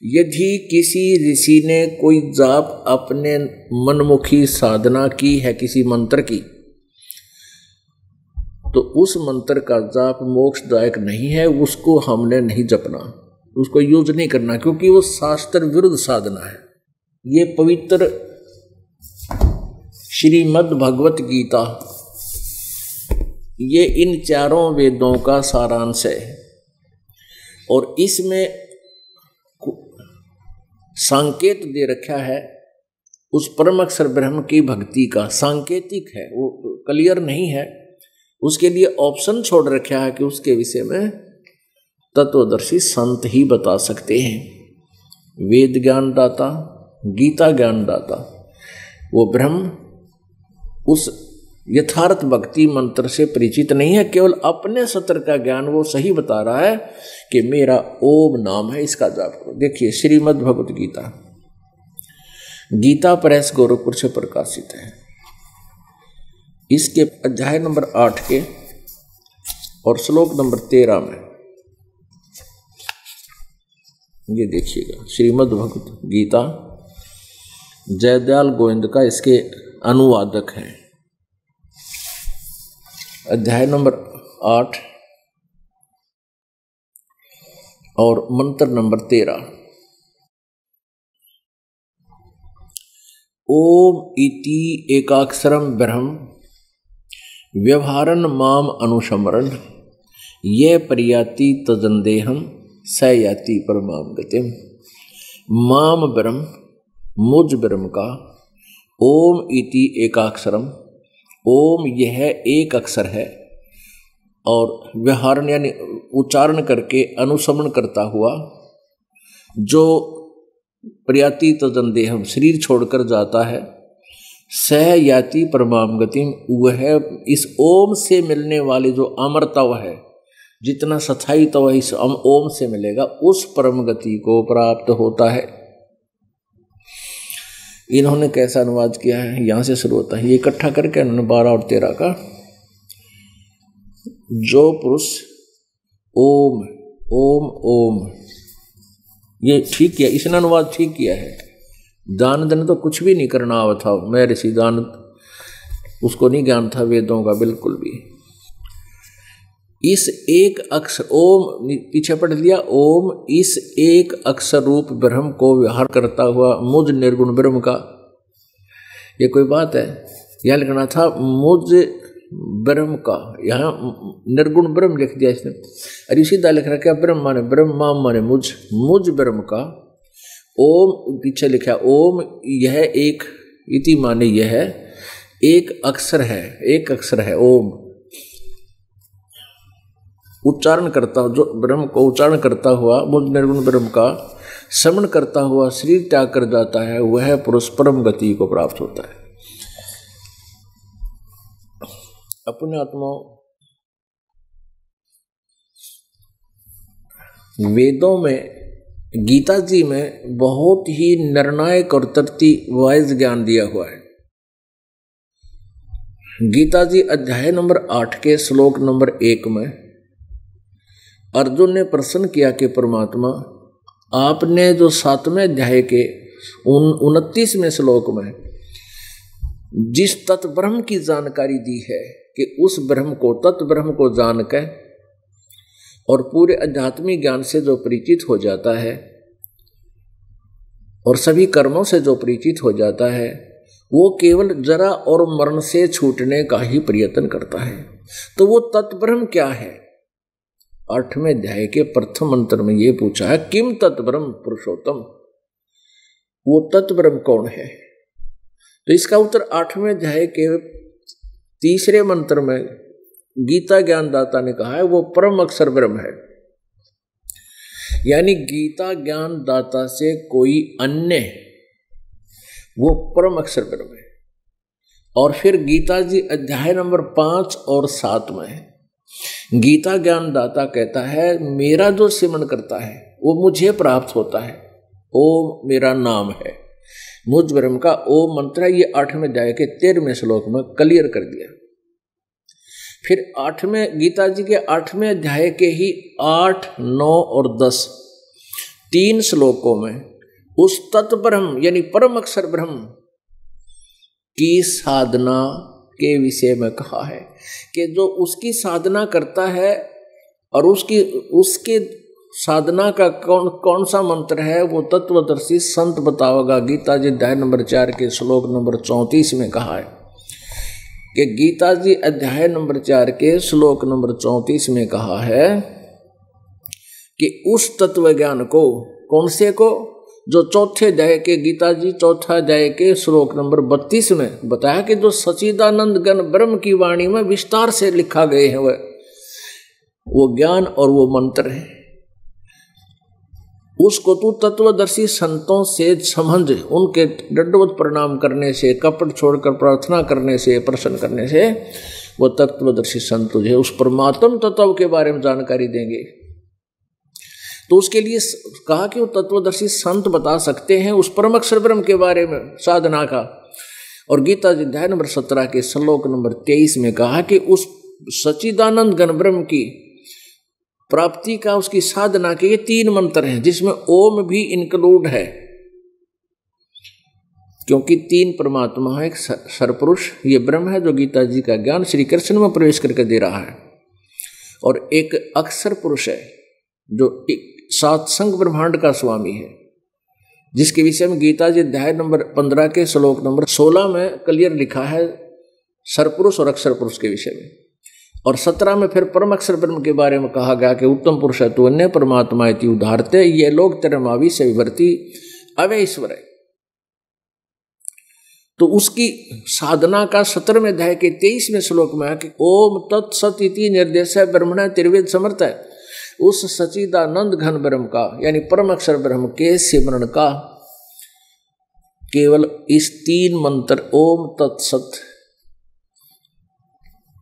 यदि किसी ऋषि ने कोई जाप अपने मनमुखी साधना की है किसी मंत्र की, तो उस मंत्र का जाप मोक्षदायक नहीं है, उसको हमने नहीं जपना, उसको यूज नहीं करना, क्योंकि वो शास्त्र विरुद्ध साधना है। ये पवित्र श्रीमद् भगवत गीता, ये इन चारों वेदों का सारांश है, और इसमें संकेत दे रखा है उस परम अक्षर ब्रह्म की भक्ति का सांकेतिक है, वो क्लियर नहीं है। उसके लिए ऑप्शन छोड़ रखा है कि उसके विषय में तत्वदर्शी संत ही बता सकते हैं। वेद ज्ञान दाता, गीता ज्ञान दाता, वो ब्रह्म उस यथार्थ भक्ति मंत्र से परिचित नहीं है, केवल अपने सत्र का ज्ञान वो सही बता रहा है कि मेरा ओम नाम है, इसका जाप करो। देखिए श्रीमद् भगवत गीता, गीता प्रेस गोरखपुर से प्रकाशित है। इसके अध्याय नंबर 8 के और श्लोक नंबर 13 में ये देखिएगा। श्रीमद् भगवत गीता, जयदयाल गोविंद का इसके अनुवादक हैं। अध्याय नंबर 8 और मंत्र नंबर 13। ओम इति एकाक्षरम ब्रह्म व्यवहारन माम अनुसमरन ये पर्याति तजंदेहम स याति परमाम गतिम। माम ब्रह्म, मुझ ब्रह्म का, ओम इति एकाक्षरम, ओम यह एक अक्षर है, और व्यवहारन यानी उच्चारण करके अनुसमन करता हुआ, जो पर्याति तजंदेहम शरीर छोड़कर जाता है, सह याति परमाम गतिम, वह इस ओम से मिलने वाली जो अमरतव है, जितना सथाई तव इस ओम से मिलेगा, उस परम गति को प्राप्त होता है। इन्होंने कैसा अनुवाद किया है, यहां से शुरू होता है। ये इकट्ठा करके इन्होंने 12 और 13 का, जो पुरुष ओम ओम ओम, ये ठीक किया, इसने अनुवाद ठीक किया है। दान दन तो कुछ भी नहीं करना आवा था, मैं ऋषि दान उसको नहीं ज्ञान था वेदों का बिल्कुल भी। इस एक अक्षर ओम, पीछे पढ़ लिया, ओम इस एक अक्षर रूप ब्रह्म को व्यवहार करता हुआ मुझ निर्गुण ब्रह्म का। ये कोई बात है, यह लिखना था मुझ ब्रह्म का, यहाँ निर्गुण ब्रह्म लिख दिया इसने। अरे सीधा लिख रखा ब्रह्म माने ब्रह्मा माने मुझ, मुझ ब्रह्म का। ओम पीछे लिखा ओम यह एक, इति माने यह एक अक्षर है, एक अक्षर है ओम। उच्चारण करता जो ब्रह्म को उच्चारण करता हुआ मुझ निर्गुण ब्रह्म का श्रवण करता हुआ शरीर त्याग कर जाता है, वह पुरुष परम गति को प्राप्त होता है। अपने आत्मा वेदों में, गीता जी में बहुत ही निर्णायक और तर्ती वाइज ज्ञान दिया हुआ है। गीता जी अध्याय नंबर 8 के श्लोक नंबर 1 में अर्जुन ने प्रश्न किया कि परमात्मा आपने जो 7वें अध्याय के 29वें श्लोक में जिस तत्व ब्रह्म की जानकारी दी है कि उस ब्रह्म को, तत्व ब्रह्म को जानकर और पूरे आध्यात्मिक ज्ञान से जो परिचित हो जाता है और सभी कर्मों से जो परिचित हो जाता है, वो केवल जरा और मरण से छूटने का ही प्रयत्न करता है। तो वो तत्व ब्रह्म क्या है? 8वें अध्याय के प्रथम मंत्र में ये पूछा है, किम तत्व ब्रह्म पुरुषोत्तम, वो तत्व ब्रह्म कौन है? तो इसका उत्तर 8वें अध्याय के 3रे मंत्र में गीता ज्ञानदाता ने कहा है, वो परम अक्षर ब्रह्म है। यानी गीता ज्ञान दाता से कोई अन्य, वो परम अक्षर ब्रह्म है। और फिर गीता जी अध्याय नंबर 5 और 7 में गीता ज्ञान दाता कहता है, मेरा जो सिमरन करता है वो मुझे प्राप्त होता है। ओम मेरा नाम है, मुझ ब्रह्म का ओम मंत्र है। ये 8वें अध्याय के 13वें श्लोक में क्लियर कर दिया। फिर 8वें गीता जी के 8वें अध्याय के ही 8, 9 और 10 3 श्लोकों में उस तत्व ब्रह्म यानी परम अक्षर ब्रह्म की साधना के विषय में कहा है कि जो उसकी साधना करता है और उसके साधना का कौन सा मंत्र है, वो तत्वदर्शी संत बताओगा। गीता जी अध्याय नंबर 4 के श्लोक नंबर 34 में कहा है कि गीता जी अध्याय नंबर 4 के श्लोक नंबर 34 में कहा है कि उस तत्व ज्ञान को, कौन से को, जो चौथे अध्याय के गीता जी चौथा अध्याय के श्लोक नंबर 32 में बताया कि जो सच्चिदानंद घन ब्रह्म की वाणी में विस्तार से लिखा गए हैं वो ज्ञान और वो मंत्र है, उसको तू तत्वदर्शी संतों से समझ, उनके दंडवत प्रणाम करने से, कपट छोड़कर प्रार्थना करने से, प्रसन्न करने से वो तत्वदर्शी संत तुझे उस परमात्म तत्व के बारे में जानकारी देंगे। तो उसके लिए कहा कि वो तत्वदर्शी संत बता सकते हैं उस परम अक्षर ब्रह्म के बारे में साधना का। और गीता जी अध्याय नंबर 17 के श्लोक नंबर 23 में कहा कि उस सच्चिदानंद घन ब्रह्म की प्राप्ति का, उसकी साधना के ये 3 मंत्र हैं, जिसमें ओम भी इंक्लूड है, क्योंकि 3 परमात्मा है। एक सरपुरुष ये ब्रह्म है जो गीता जी का ज्ञान श्री कृष्ण में प्रवेश करके दे रहा है, और एक अक्षर पुरुष है जो सातसंग ब्रह्मांड का स्वामी है, जिसके विषय में गीता जी अध्याय नंबर 15 के श्लोक नंबर 16 में क्लियर लिखा है सरपुरुष और अक्षर पुरुष के विषय में। और 17 में फिर परम अक्षर ब्रह्म के बारे में कहा गया कि उत्तम पुरुष है तू अन्य परमात्मा इति उदाहरते ये लोग तेरे मावी से विवर्ती अवय ईश्वर है। तो उसकी साधना का 17वें अध्याय के 23वें श्लोक में है कि ओम तत्सत इति निर्देश है ब्रह्मण त्रिवेद समर्थ है। उस सच्चिदानंद घन ब्रह्म का यानी परम अक्षर ब्रह्म के सिमरण का केवल इस 3 मंत्र ओम तत्सत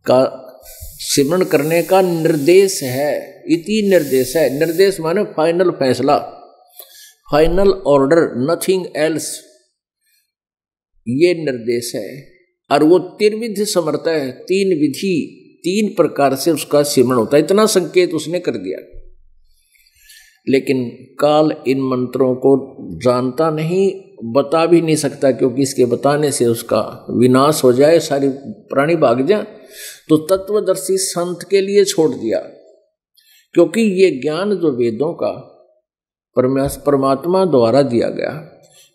का सिमरण करने का निर्देश है। इति निर्देश है, निर्देश माने फाइनल फैसला, फाइनल ऑर्डर, नथिंग एल्स, ये निर्देश है। और वो त्रिविध समर्थ है, 3 विधि 3 प्रकार से उसका सिमरण होता है, इतना संकेत उसने कर दिया। लेकिन काल इन मंत्रों को जानता नहीं, बता भी नहीं सकता, क्योंकि इसके बताने से उसका विनाश हो जाए, सारी प्राणी भाग जाए। तो तत्वदर्शी संत के लिए छोड़ दिया, क्योंकि ये ज्ञान जो वेदों का परमात्मा द्वारा दिया गया,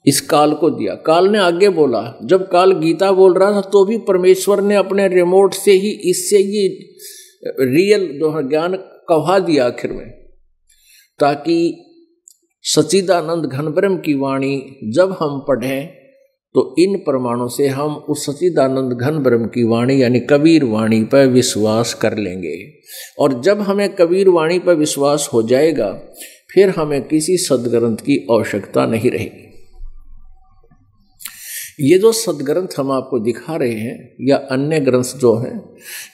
इस काल को दिया। काल ने आगे बोला, जब काल गीता बोल रहा था तो भी परमेश्वर ने अपने रिमोट से ही इससे ये रियल जो ज्ञान कहा दिया आखिर में, ताकि सच्चिदानंद घन ब्रह्म की वाणी जब हम पढ़ें तो इन प्रमाणों से हम उस सच्चिदानंद घन ब्रह्म की वाणी यानी कबीर वाणी पर विश्वास कर लेंगे। और जब हमें कबीर वाणी पर विश्वास हो जाएगा, फिर हमें किसी सदग्रंथ की आवश्यकता नहीं रहेगी। ये जो सदग्रंथ हम आपको दिखा रहे हैं या अन्य ग्रंथ जो हैं,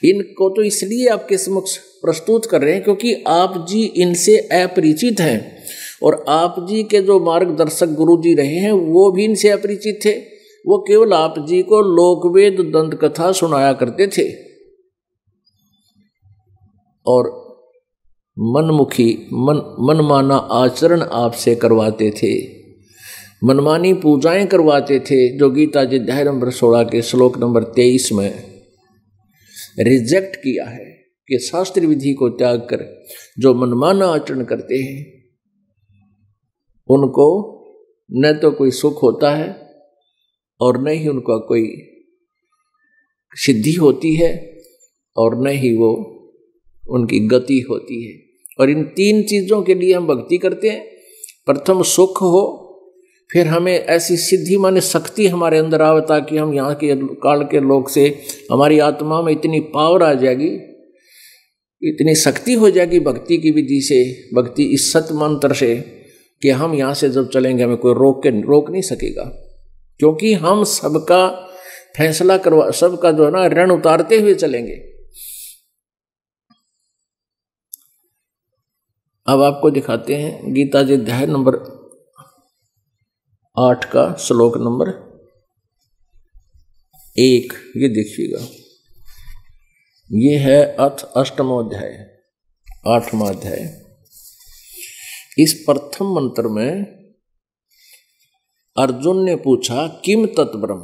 इनको तो इसलिए आपके समक्ष प्रस्तुत कर रहे हैं क्योंकि आप जी इनसे अपरिचित हैं, और आप जी के जो मार्गदर्शक गुरु जी रहे हैं वो भी इनसे अपरिचित थे। वो केवल आप जी को लोकवेद दंत कथा सुनाया करते थे और मनमुखी मनमाना आचरण आपसे करवाते थे, मनमानी पूजाएं करवाते थे, जो गीता जी अध्याय नंबर 16 के श्लोक नंबर 23 में रिजेक्ट किया है कि शास्त्र विधि को त्याग कर जो मनमाना आचरण करते हैं उनको न तो कोई सुख होता है और न ही उनका कोई सिद्धि होती है और न ही वो उनकी गति होती है। और इन 3 चीज़ों के लिए हम भक्ति करते हैं। प्रथम सुख हो, फिर हमें ऐसी सिद्धि माने शक्ति हमारे अंदर आवे ताकि हम यहाँ के काल के लोग से हमारी आत्मा में इतनी पावर आ जाएगी, इतनी शक्ति हो जाएगी भक्ति की विधि से, भक्ति इस सत मंत्र से, कि हम यहाँ से जब चलेंगे हमें कोई रोक नहीं सकेगा, क्योंकि हम सबका फैसला करवा, सबका जो है ना ऋण उतारते हुए चलेंगे। अब आपको दिखाते हैं गीता जी अध्याय नंबर 8 का श्लोक नंबर 1, ये देखिएगा, ये है अथ 8वां अध्याय, 8वां अध्याय। इस प्रथम मंत्र में अर्जुन ने पूछा किम तत्ब्रह्म,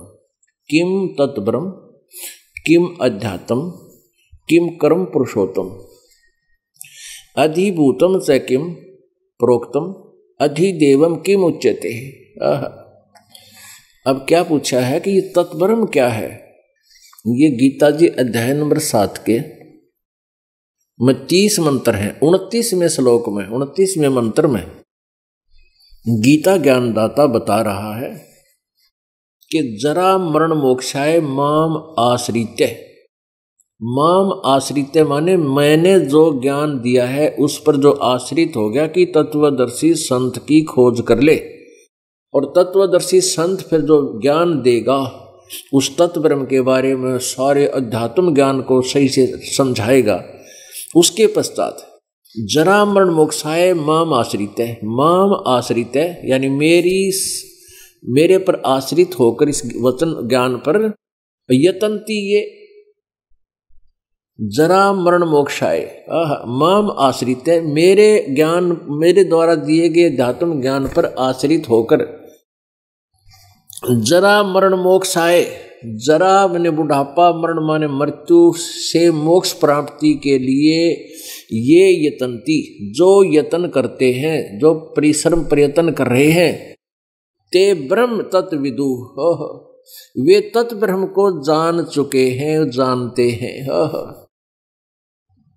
किम तत्ब्रह्म, किम अध्यात्म, किम कर्म पुरुषोत्तम, अधिभूतम च किम प्रोक्तम, अधिदेवम किम उच्यते। अब क्या पूछा है कि ये तत्ब्रह्म क्या है। ये गीता जी अध्याय नंबर 7 के 30 मंत्र हैं। 29वें श्लोक में 29वें मंत्र में गीता ज्ञानदाता बता रहा है कि जरा मरण मोक्षाय माम आश्रित्य। माम आश्रित्य माने मैंने जो ज्ञान दिया है उस पर जो आश्रित हो गया कि तत्वदर्शी संत की खोज कर ले, और तत्वदर्शी संत फिर जो ज्ञान देगा उस तत्व ब्रह्म के बारे में सारे अध्यात्म ज्ञान को सही से समझाएगा। उसके पश्चात जरा मरण मोक्षाय माम आश्रित है। माम आश्रित है यानी मेरे पर आश्रित होकर इस वचन ज्ञान पर यतंती, ये जरा मरण मोक्षाय माम आश्रित है, मेरे ज्ञान मेरे द्वारा दिए गए अध्यात्म ज्ञान पर आश्रित होकर जरा मरण मोक्षाय। जरा माने बुढ़ापा, मरण माने मृत्यु से मोक्ष प्राप्ति के लिए ये यतंती, जो यतन करते हैं, जो परिश्रम प्रयत्न कर रहे हैं, ते ब्रह्म तत्विदु, वे तत्व ब्रह्म को जान चुके हैं, जानते हैं।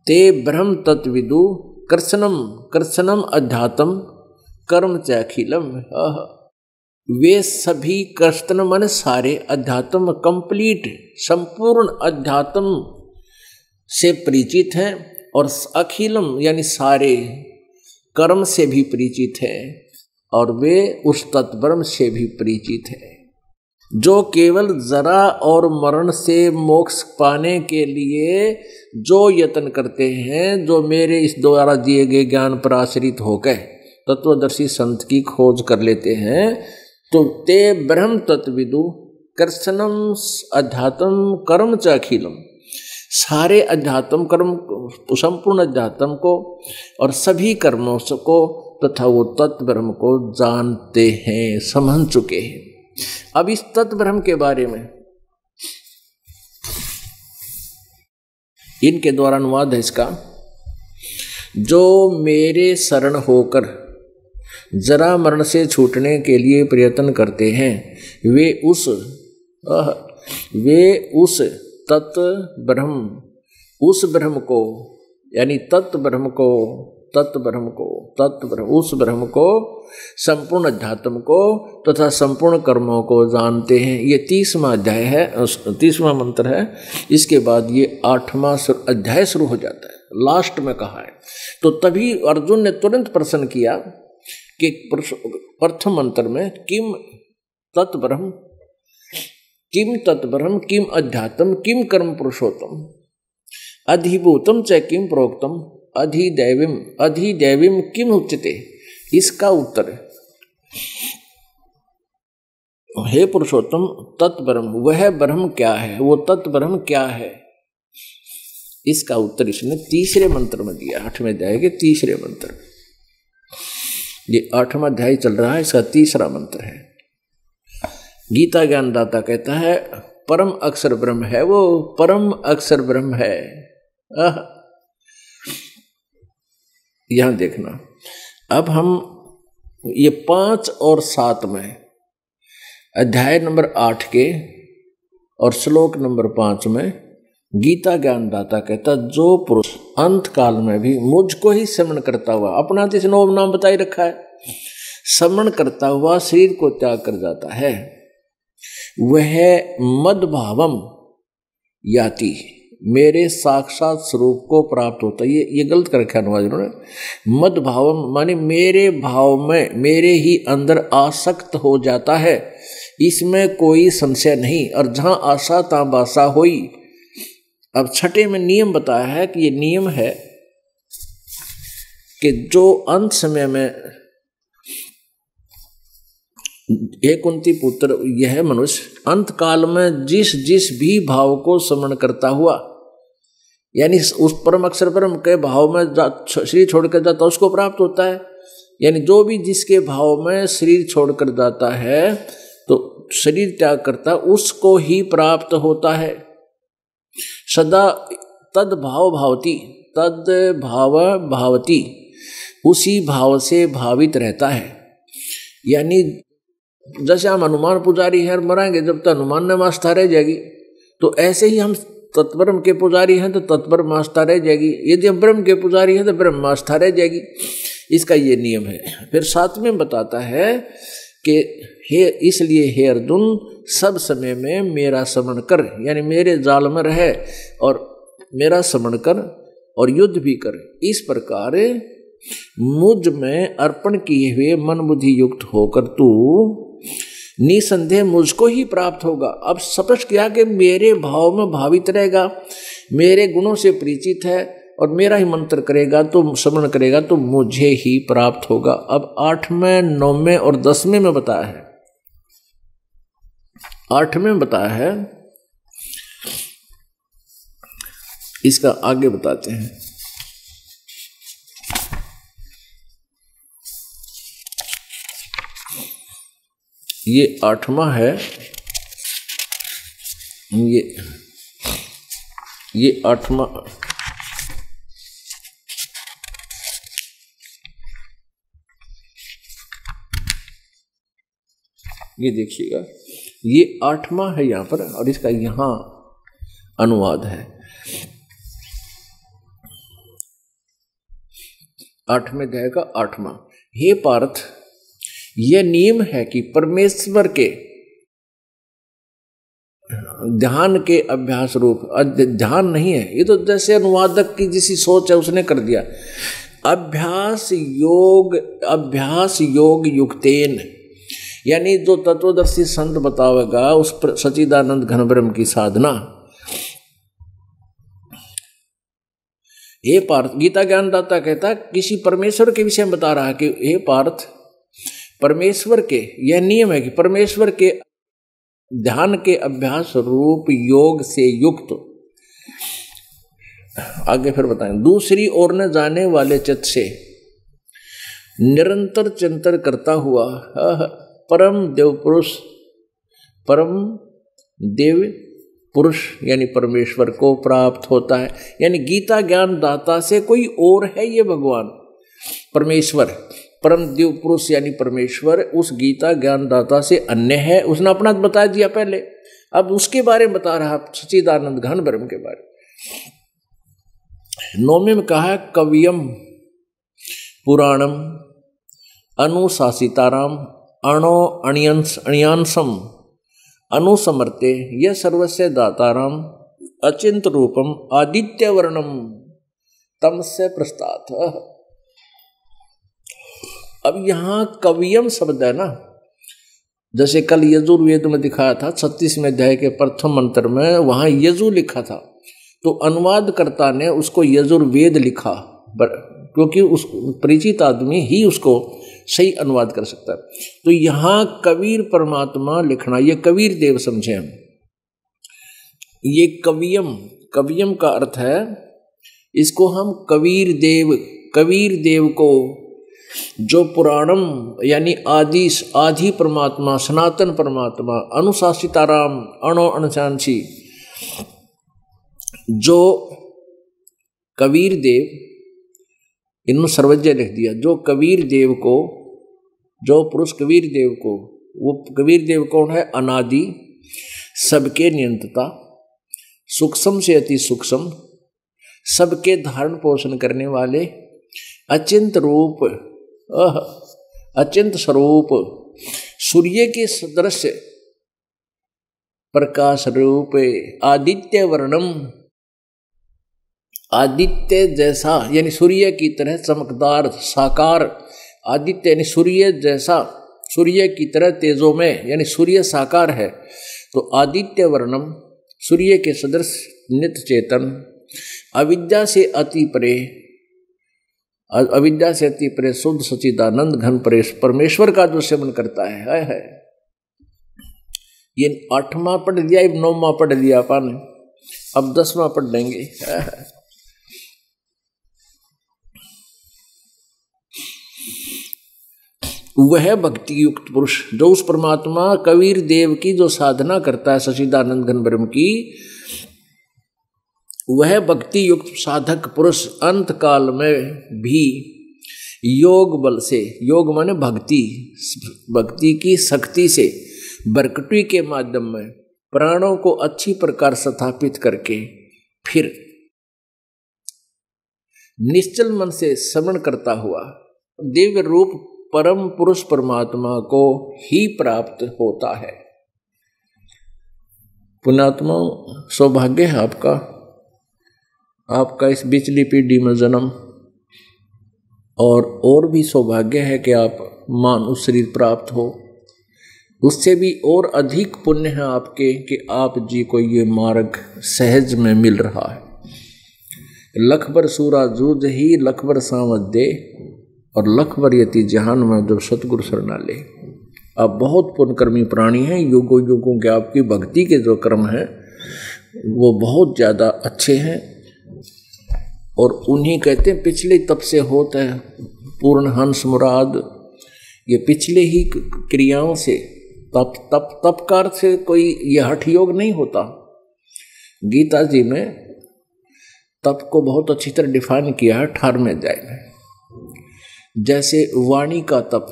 ते ब्रह्म तत्विदु कृष्णम अध्यात्म कर्म चाखिलम। वे सभी कृष्ण मन सारे अध्यात्म कंप्लीट संपूर्ण अध्यात्म से परिचित हैं, और अखिलम यानी सारे कर्म से भी परिचित है, और वे उस तत्ब्रह्म से भी परिचित है जो केवल जरा और मरण से मोक्ष पाने के लिए जो यत्न करते हैं, जो मेरे इस द्वारा दिए गए ज्ञान पर आश्रित होकर तत्वदर्शी संत की खोज कर लेते हैं, तो ते ब्रह्म तत्विदु कृष्णम अध्यात्म कर्म च अखिलम। सारे अध्यात्म कर्म, संपूर्ण अध्यात्म को और सभी कर्मों को तथा वो तत्व ब्रह्म को जानते हैं, समझ चुके हैं। अब इस तत्व ब्रह्म के बारे में इनके द्वारा अनुवाद है इसका, जो मेरे शरण होकर जरा मरण से छूटने के लिए प्रयत्न करते हैं, वे उस तत्व ब्रह्म, उस ब्रह्म को यानी तत्व ब्रह्म को उस ब्रह्म को, संपूर्ण अध्यात्म को तथा संपूर्ण कर्मों को जानते हैं। ये 30वां अध्याय है, 30वां मंत्र है। इसके बाद ये 8वां अध्याय शुरू हो जाता है, लास्ट में कहा है। तो तभी अर्जुन ने तुरंत प्रश्न किया कि प्रथम मंत्र में किम तत्ब्रह्म, किम अध्यात्म, किम कर्म पुरुषोत्तम, अधिभूतम च किम प्रोक्तम, अधिदैविम किम उच्यते। इसका उत्तर हे पुरुषोत्तम, तत्ब्रह्म वह ब्रह्म क्या है, वो तत्ब्रह्म क्या है। इसका उत्तर इसने तीसरे मंत्र में दिया, 8वें अध्याय के तीसरे मंत्र। ये 8वां अध्याय चल रहा है, इसका तीसरा मंत्र है। गीता ज्ञानदाता कहता है परम अक्षर ब्रह्म है, वो परम अक्षर ब्रह्म है। यहां देखना, अब हम ये 5 और 7 में अध्याय नंबर 8 के और श्लोक नंबर 5 में गीता ज्ञानदाता कहता, जो पुरुष अंत काल में भी मुझको ही स्मरण करता हुआ, अपना जिस नाम बताई रखा है, स्मरण करता हुआ शरीर को त्याग कर जाता है, वह मद्भावम याति, मेरे साक्षात स्वरूप को प्राप्त होता है। ये गलत कर रखा अनुवाद इन्होंने। मद्भावम माने मेरे भाव में, मेरे ही अंदर आसक्त हो जाता है, इसमें कोई संशय नहीं। और जहां आशा तहां बासा होई। अब 6 में नियम बताया है कि ये नियम है कि जो अंत समय में हे कुंती पुत्र, यह मनुष्य अंत काल में जिस भी भाव को स्मरण करता हुआ, यानी उस परम अक्षर ब्रह्म के भाव में शरीर छोड़कर जाता उसको प्राप्त होता है। यानी जो भी जिसके भाव में शरीर छोड़कर जाता है, तो शरीर त्याग करता, उसको ही प्राप्त होता है। सदा तद भाव भावती, तद भाव भावती, उसी भाव से भावित रहता है। यानी जैसे हम हनुमान पुजारी हैं, मराएंगे जब तक हनुमान ने आस्था रह जाएगी, तो ऐसे ही हम तत्ब्रह्म के पुजारी हैं तो तत्ब्रह्म आस्था रह जाएगी। यदि हम ब्रह्म के पुजारी हैं तो ब्रह्म आस्था रह जाएगी। इसका ये नियम है। फिर 7वें बताता है कि इसलिए हे अर्जुन सब समय में मेरा स्मरण कर, यानी मेरे जाल में रहे और मेरा स्मरण कर और युद्ध भी कर। इस प्रकार मुझ में अर्पण किए हुए मन बुद्धि युक्त होकर तू निसंदेह मुझको ही प्राप्त होगा। अब स्पष्ट किया कि मेरे भाव में भावित रहेगा, मेरे गुणों से परिचित है और मेरा ही मंत्र करेगा तो स्मरण करेगा तो मुझे ही प्राप्त होगा। अब 8वें 9वें और 10वें में बताया है। 8वें में बताया है, इसका आगे बताते हैं। ये 8वां है, ये 8वां, ये देखिएगा, ये 8वां है यहाँ पर और इसका यहाँ अनुवाद है। 8वें अध्याय का 8वां। हे पार्थ, यह नियम है कि परमेश्वर के ध्यान के अभ्यास रूप, ध्यान नहीं है ये तो जैसे अनुवादक की जिसी सोच है उसने कर दिया। अभ्यास योग युक्तेन, यानी जो तत्वदर्शी संत बतावेगा उस सच्चिदानंद घन ब्रह्म की साधना। हे पार्थ, गीता ज्ञानदाता कहता किसी परमेश्वर के विषय में बता रहा है कि हे पार्थ, परमेश्वर के यह नियम है कि परमेश्वर के ध्यान के अभ्यास रूप योग से युक्त, आगे फिर बताएं, दूसरी ओर न जाने वाले चित्त से निरंतर चिंतन करता हुआ परम देव पुरुष यानी परमेश्वर को प्राप्त होता है। यानी गीता ज्ञान दाता से कोई और है ये भगवान परमेश्वर, परम देव पुरुष यानी परमेश्वर उस गीता ज्ञान दाता से अन्य है। उसने अपना बता दिया पहले, अब उसके बारे में बता रहा सच्चिदानंद घन ब्रह्म के बारे। 9वें में कहा है कवियम पुराणम अनुशासिताराम अणियांसम अनुसमर्ते यह सर्वस्य दाताराम अचिंत रूपम आदित्य वर्णम तमस्य प्रस्तात्। अब यहाँ कवियम शब्द है ना, जैसे कल यजुर्वेद में दिखाया था 36वें अध्याय के प्रथम मंत्र में, वहाँ यजु लिखा था तो अनुवादकर्ता ने उसको यजुर्वेद लिखा, क्योंकि उस परिचित आदमी ही उसको सही अनुवाद कर सकता है। तो यहाँ कबीर परमात्मा लिखना, ये कबीर देव समझे हम। ये कवियम का अर्थ है, इसको हम कबीर देव को जो पुराणम यानी आदि परमात्मा सनातन परमात्मा अनुशासिताराम अणुशांसी, जो कबीर देव, इन्होंने सर्वज्ञ लिख दिया, जो कबीर देव को, जो पुरुष कबीर देव को, वो कबीर देव कौन है? अनादि, सबके नियंत्रता, सूक्ष्म से अति सूक्ष्म, सबके धारण पोषण करने वाले, अचिंत रूप, अचिंत स्वरूप, सूर्य के सदृश प्रकाश रूप, आदित्य वर्णम, आदित्य जैसा यानी सूर्य की तरह चमकदार साकार, आदित्य यानी सूर्य जैसा, सूर्य की तरह तेजो में यानी सूर्य साकार है, तो आदित्य वर्णम सूर्य के सदृश नित्य चेतन, अविद्या से अति परे, अविद्या से अति परे शुद्ध सच्चिदानंद घन परेश परमेश्वर का जो सेवन करता है। ये 8वां पढ़ लिया, 9वां पढ़ लिया अपन, अब 10वां पढ़ लेंगे। वह भक्ति युक्त पुरुष जो उस परमात्मा कबीर देव की जो साधना करता है सच्चिदानंद घन ब्रह्म की, वह भक्ति युक्त साधक पुरुष अंत काल में भी योग बल से, योग माने भक्ति, भक्ति की शक्ति से, बरकटी के माध्यम में प्राणों को अच्छी प्रकार स्थापित करके फिर निश्चल मन से श्रवण करता हुआ दिव्य रूप परम पुरुष परमात्मा को ही प्राप्त होता है। पुण्यात्मा, सौभाग्य है आपका इस बिचली पीढ़ी में जन्म, और भी सौभाग्य है कि आप मानव शरीर प्राप्त हो। उससे भी और अधिक पुण्य है आपके कि आप जी को ये मार्ग सहज में मिल रहा है। लखबर सूरा जूझ ही लखबर सावध दे, और लखबर यति जहान में जब सतगुरु शरणा ले। आप बहुत पुण्यकर्मी प्राणी हैं। युगों युगों के आपकी भक्ति के जो कर्म हैं वो बहुत ज़्यादा अच्छे हैं, और उन्हीं कहते हैं पिछले तप से होता है पूर्ण हंस मुराद। ये पिछले ही क्रियाओं से तप का अर्थ से कोई यह हठ योग नहीं होता। गीता जी में तप को बहुत अच्छी तरह डिफाइन किया है 18वें अध्याय में। जैसे वाणी का तप,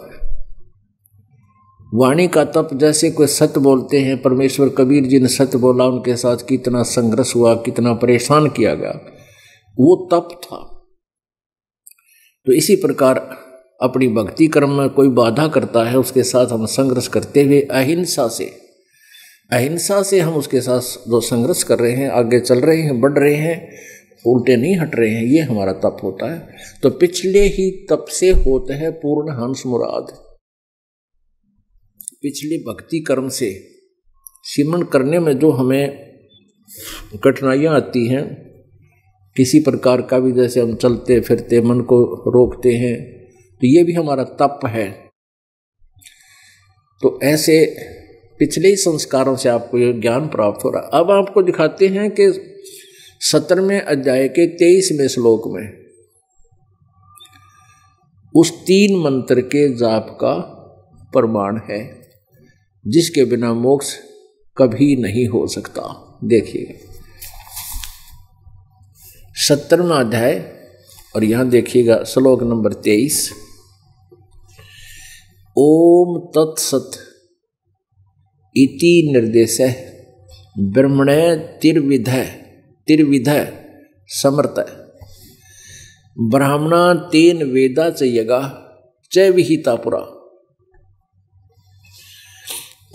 वाणी का तप जैसे कोई सत्य बोलते हैं, परमेश्वर कबीर जी ने सत्य बोला, उनके साथ कितना संघर्ष हुआ, कितना परेशान किया गया, वो तप था। तो इसी प्रकार अपनी भक्ति कर्म में कोई बाधा करता है, उसके साथ हम संघर्ष करते हुए अहिंसा से हम उसके साथ जो संघर्ष कर रहे हैं, आगे चल रहे हैं, बढ़ रहे हैं, उल्टे नहीं हट रहे हैं, ये हमारा तप होता है। तो पिछले ही तप से होते हैं पूर्ण हंस मुराद। पिछले भक्ति कर्म से सिमरन करने में जो हमें कठिनाइयाँ आती हैं, किसी प्रकार का भी, जैसे हम चलते फिरते मन को रोकते हैं, तो ये भी हमारा तप है। तो ऐसे पिछले ही संस्कारों से आपको ये ज्ञान प्राप्त हो रहा। अब आपको दिखाते हैं कि 17वें अध्याय के 23वें श्लोक में उस 3 मंत्र के जाप का प्रमाण है जिसके बिना मोक्ष कभी नहीं हो सकता। देखिए 17वां अध्याय, और यहां देखिएगा श्लोक नंबर 23। ओम तत्सत इति निर्देशः ब्रह्मणे तिर्विध समर्थ ब्राह्मणा तेन वेदा च यगा च विहिता पुरा।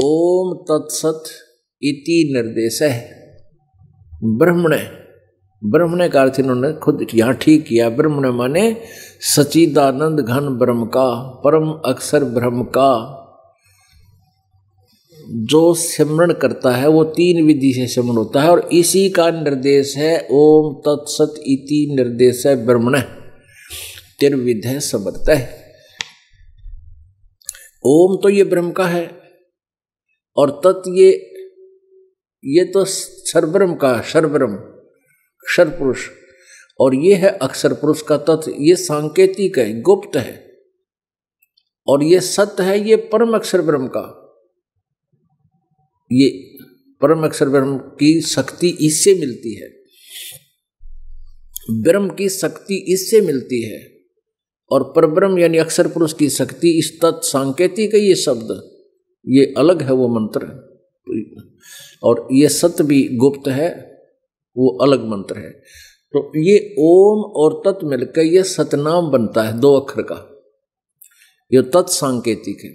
ओम तत्सत इति निर्देशः ब्रह्मणे का अर्थ इन्होंने खुद यहाँ ठीक किया। ब्रह्मणे माने सच्चिदानंद घन ब्रह्म का, परम अक्षर ब्रह्म का जो सिमरण करता है वो 3 विधि से सिमरण होता है, और इसी का निर्देश है ओम तत्सत इति निर्देश है ब्रह्मण तिर्विध समर्थ। ओम तो ये ब्रह्म का है, और तत् ये तो सर्वब्रह्म का, सर्वब्रह्म अक्षर पुरुष, और ये है अक्षर पुरुष का तत्। ये सांकेतिक है, गुप्त है, और ये सत्य है, ये परम अक्षर ब्रह्म का। ये परम अक्षर ब्रह्म की शक्ति इससे मिलती है, ब्रह्म की शक्ति इससे मिलती है, और परब्रह्म यानी अक्षर पुरुष की शक्ति इस तत् सांकेतिक है। ये शब्द ये अलग है वो मंत्र, और ये सत्य भी गुप्त है, वो अलग मंत्र है। तो ये ओम और तत् मिलकर ये सतनाम बनता है 2 अक्षर का, ये तत् सांकेतिक है।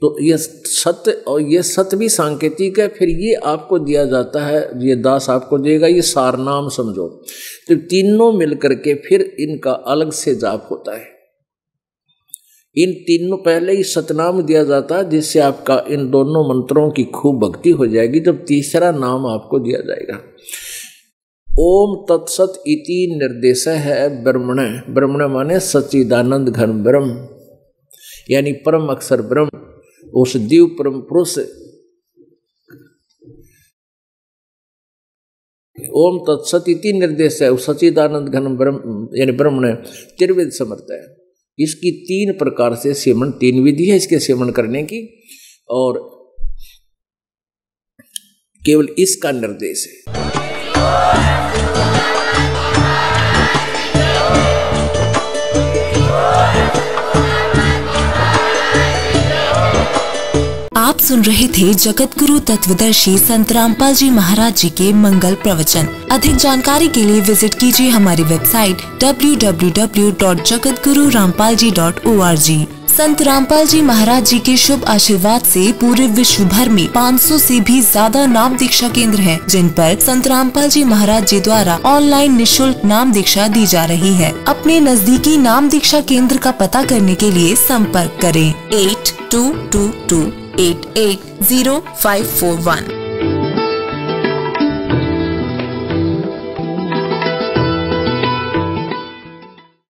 तो ये सत्य और ये सत्य भी सांकेतिक है। फिर ये आपको दिया जाता है, ये दास आपको देगा, ये सारनाम समझो। तो तीनों मिलकर के फिर इनका अलग से जाप होता है। इन तीनों पहले ही सतनाम दिया जाता है, जिससे आपका इन दोनों मंत्रों की खूब भक्ति हो जाएगी। जब तीसरा नाम आपको दिया जाएगा, ओम तत्सत इति निर्देश है ब्रह्मण माने सच्चिदानंद घन ब्रह्म, यानी परम अक्षर ब्रह्म, उस दिव्य परम पुरुष। ओम तत्सत इति निर्देश है, उस सच्चिदानंद घन ब्रह्म यानी ब्रह्मण तिर्विध समर्थ है। इसकी 3 प्रकार से सेवन, 3 विधि है इसके सेवन करने की, और केवल इसका निर्देश है। आप सुन रहे थे जगत गुरु तत्वदर्शी संत रामपाल जी महाराज जी के मंगल प्रवचन। अधिक जानकारी के लिए विजिट कीजिए हमारी वेबसाइट www.jagatgururampalji.org। संत रामपाल जी महाराज जी के शुभ आशीर्वाद से पूरे विश्व भर में 500 से भी ज्यादा नाम दीक्षा केंद्र हैं, जिन पर संत रामपाल जी महाराज जी द्वारा ऑनलाइन निशुल्क नाम दीक्षा दी जा रही है। अपने नजदीकी नाम दीक्षा केंद्र का पता करने के लिए संपर्क करें 8222880541।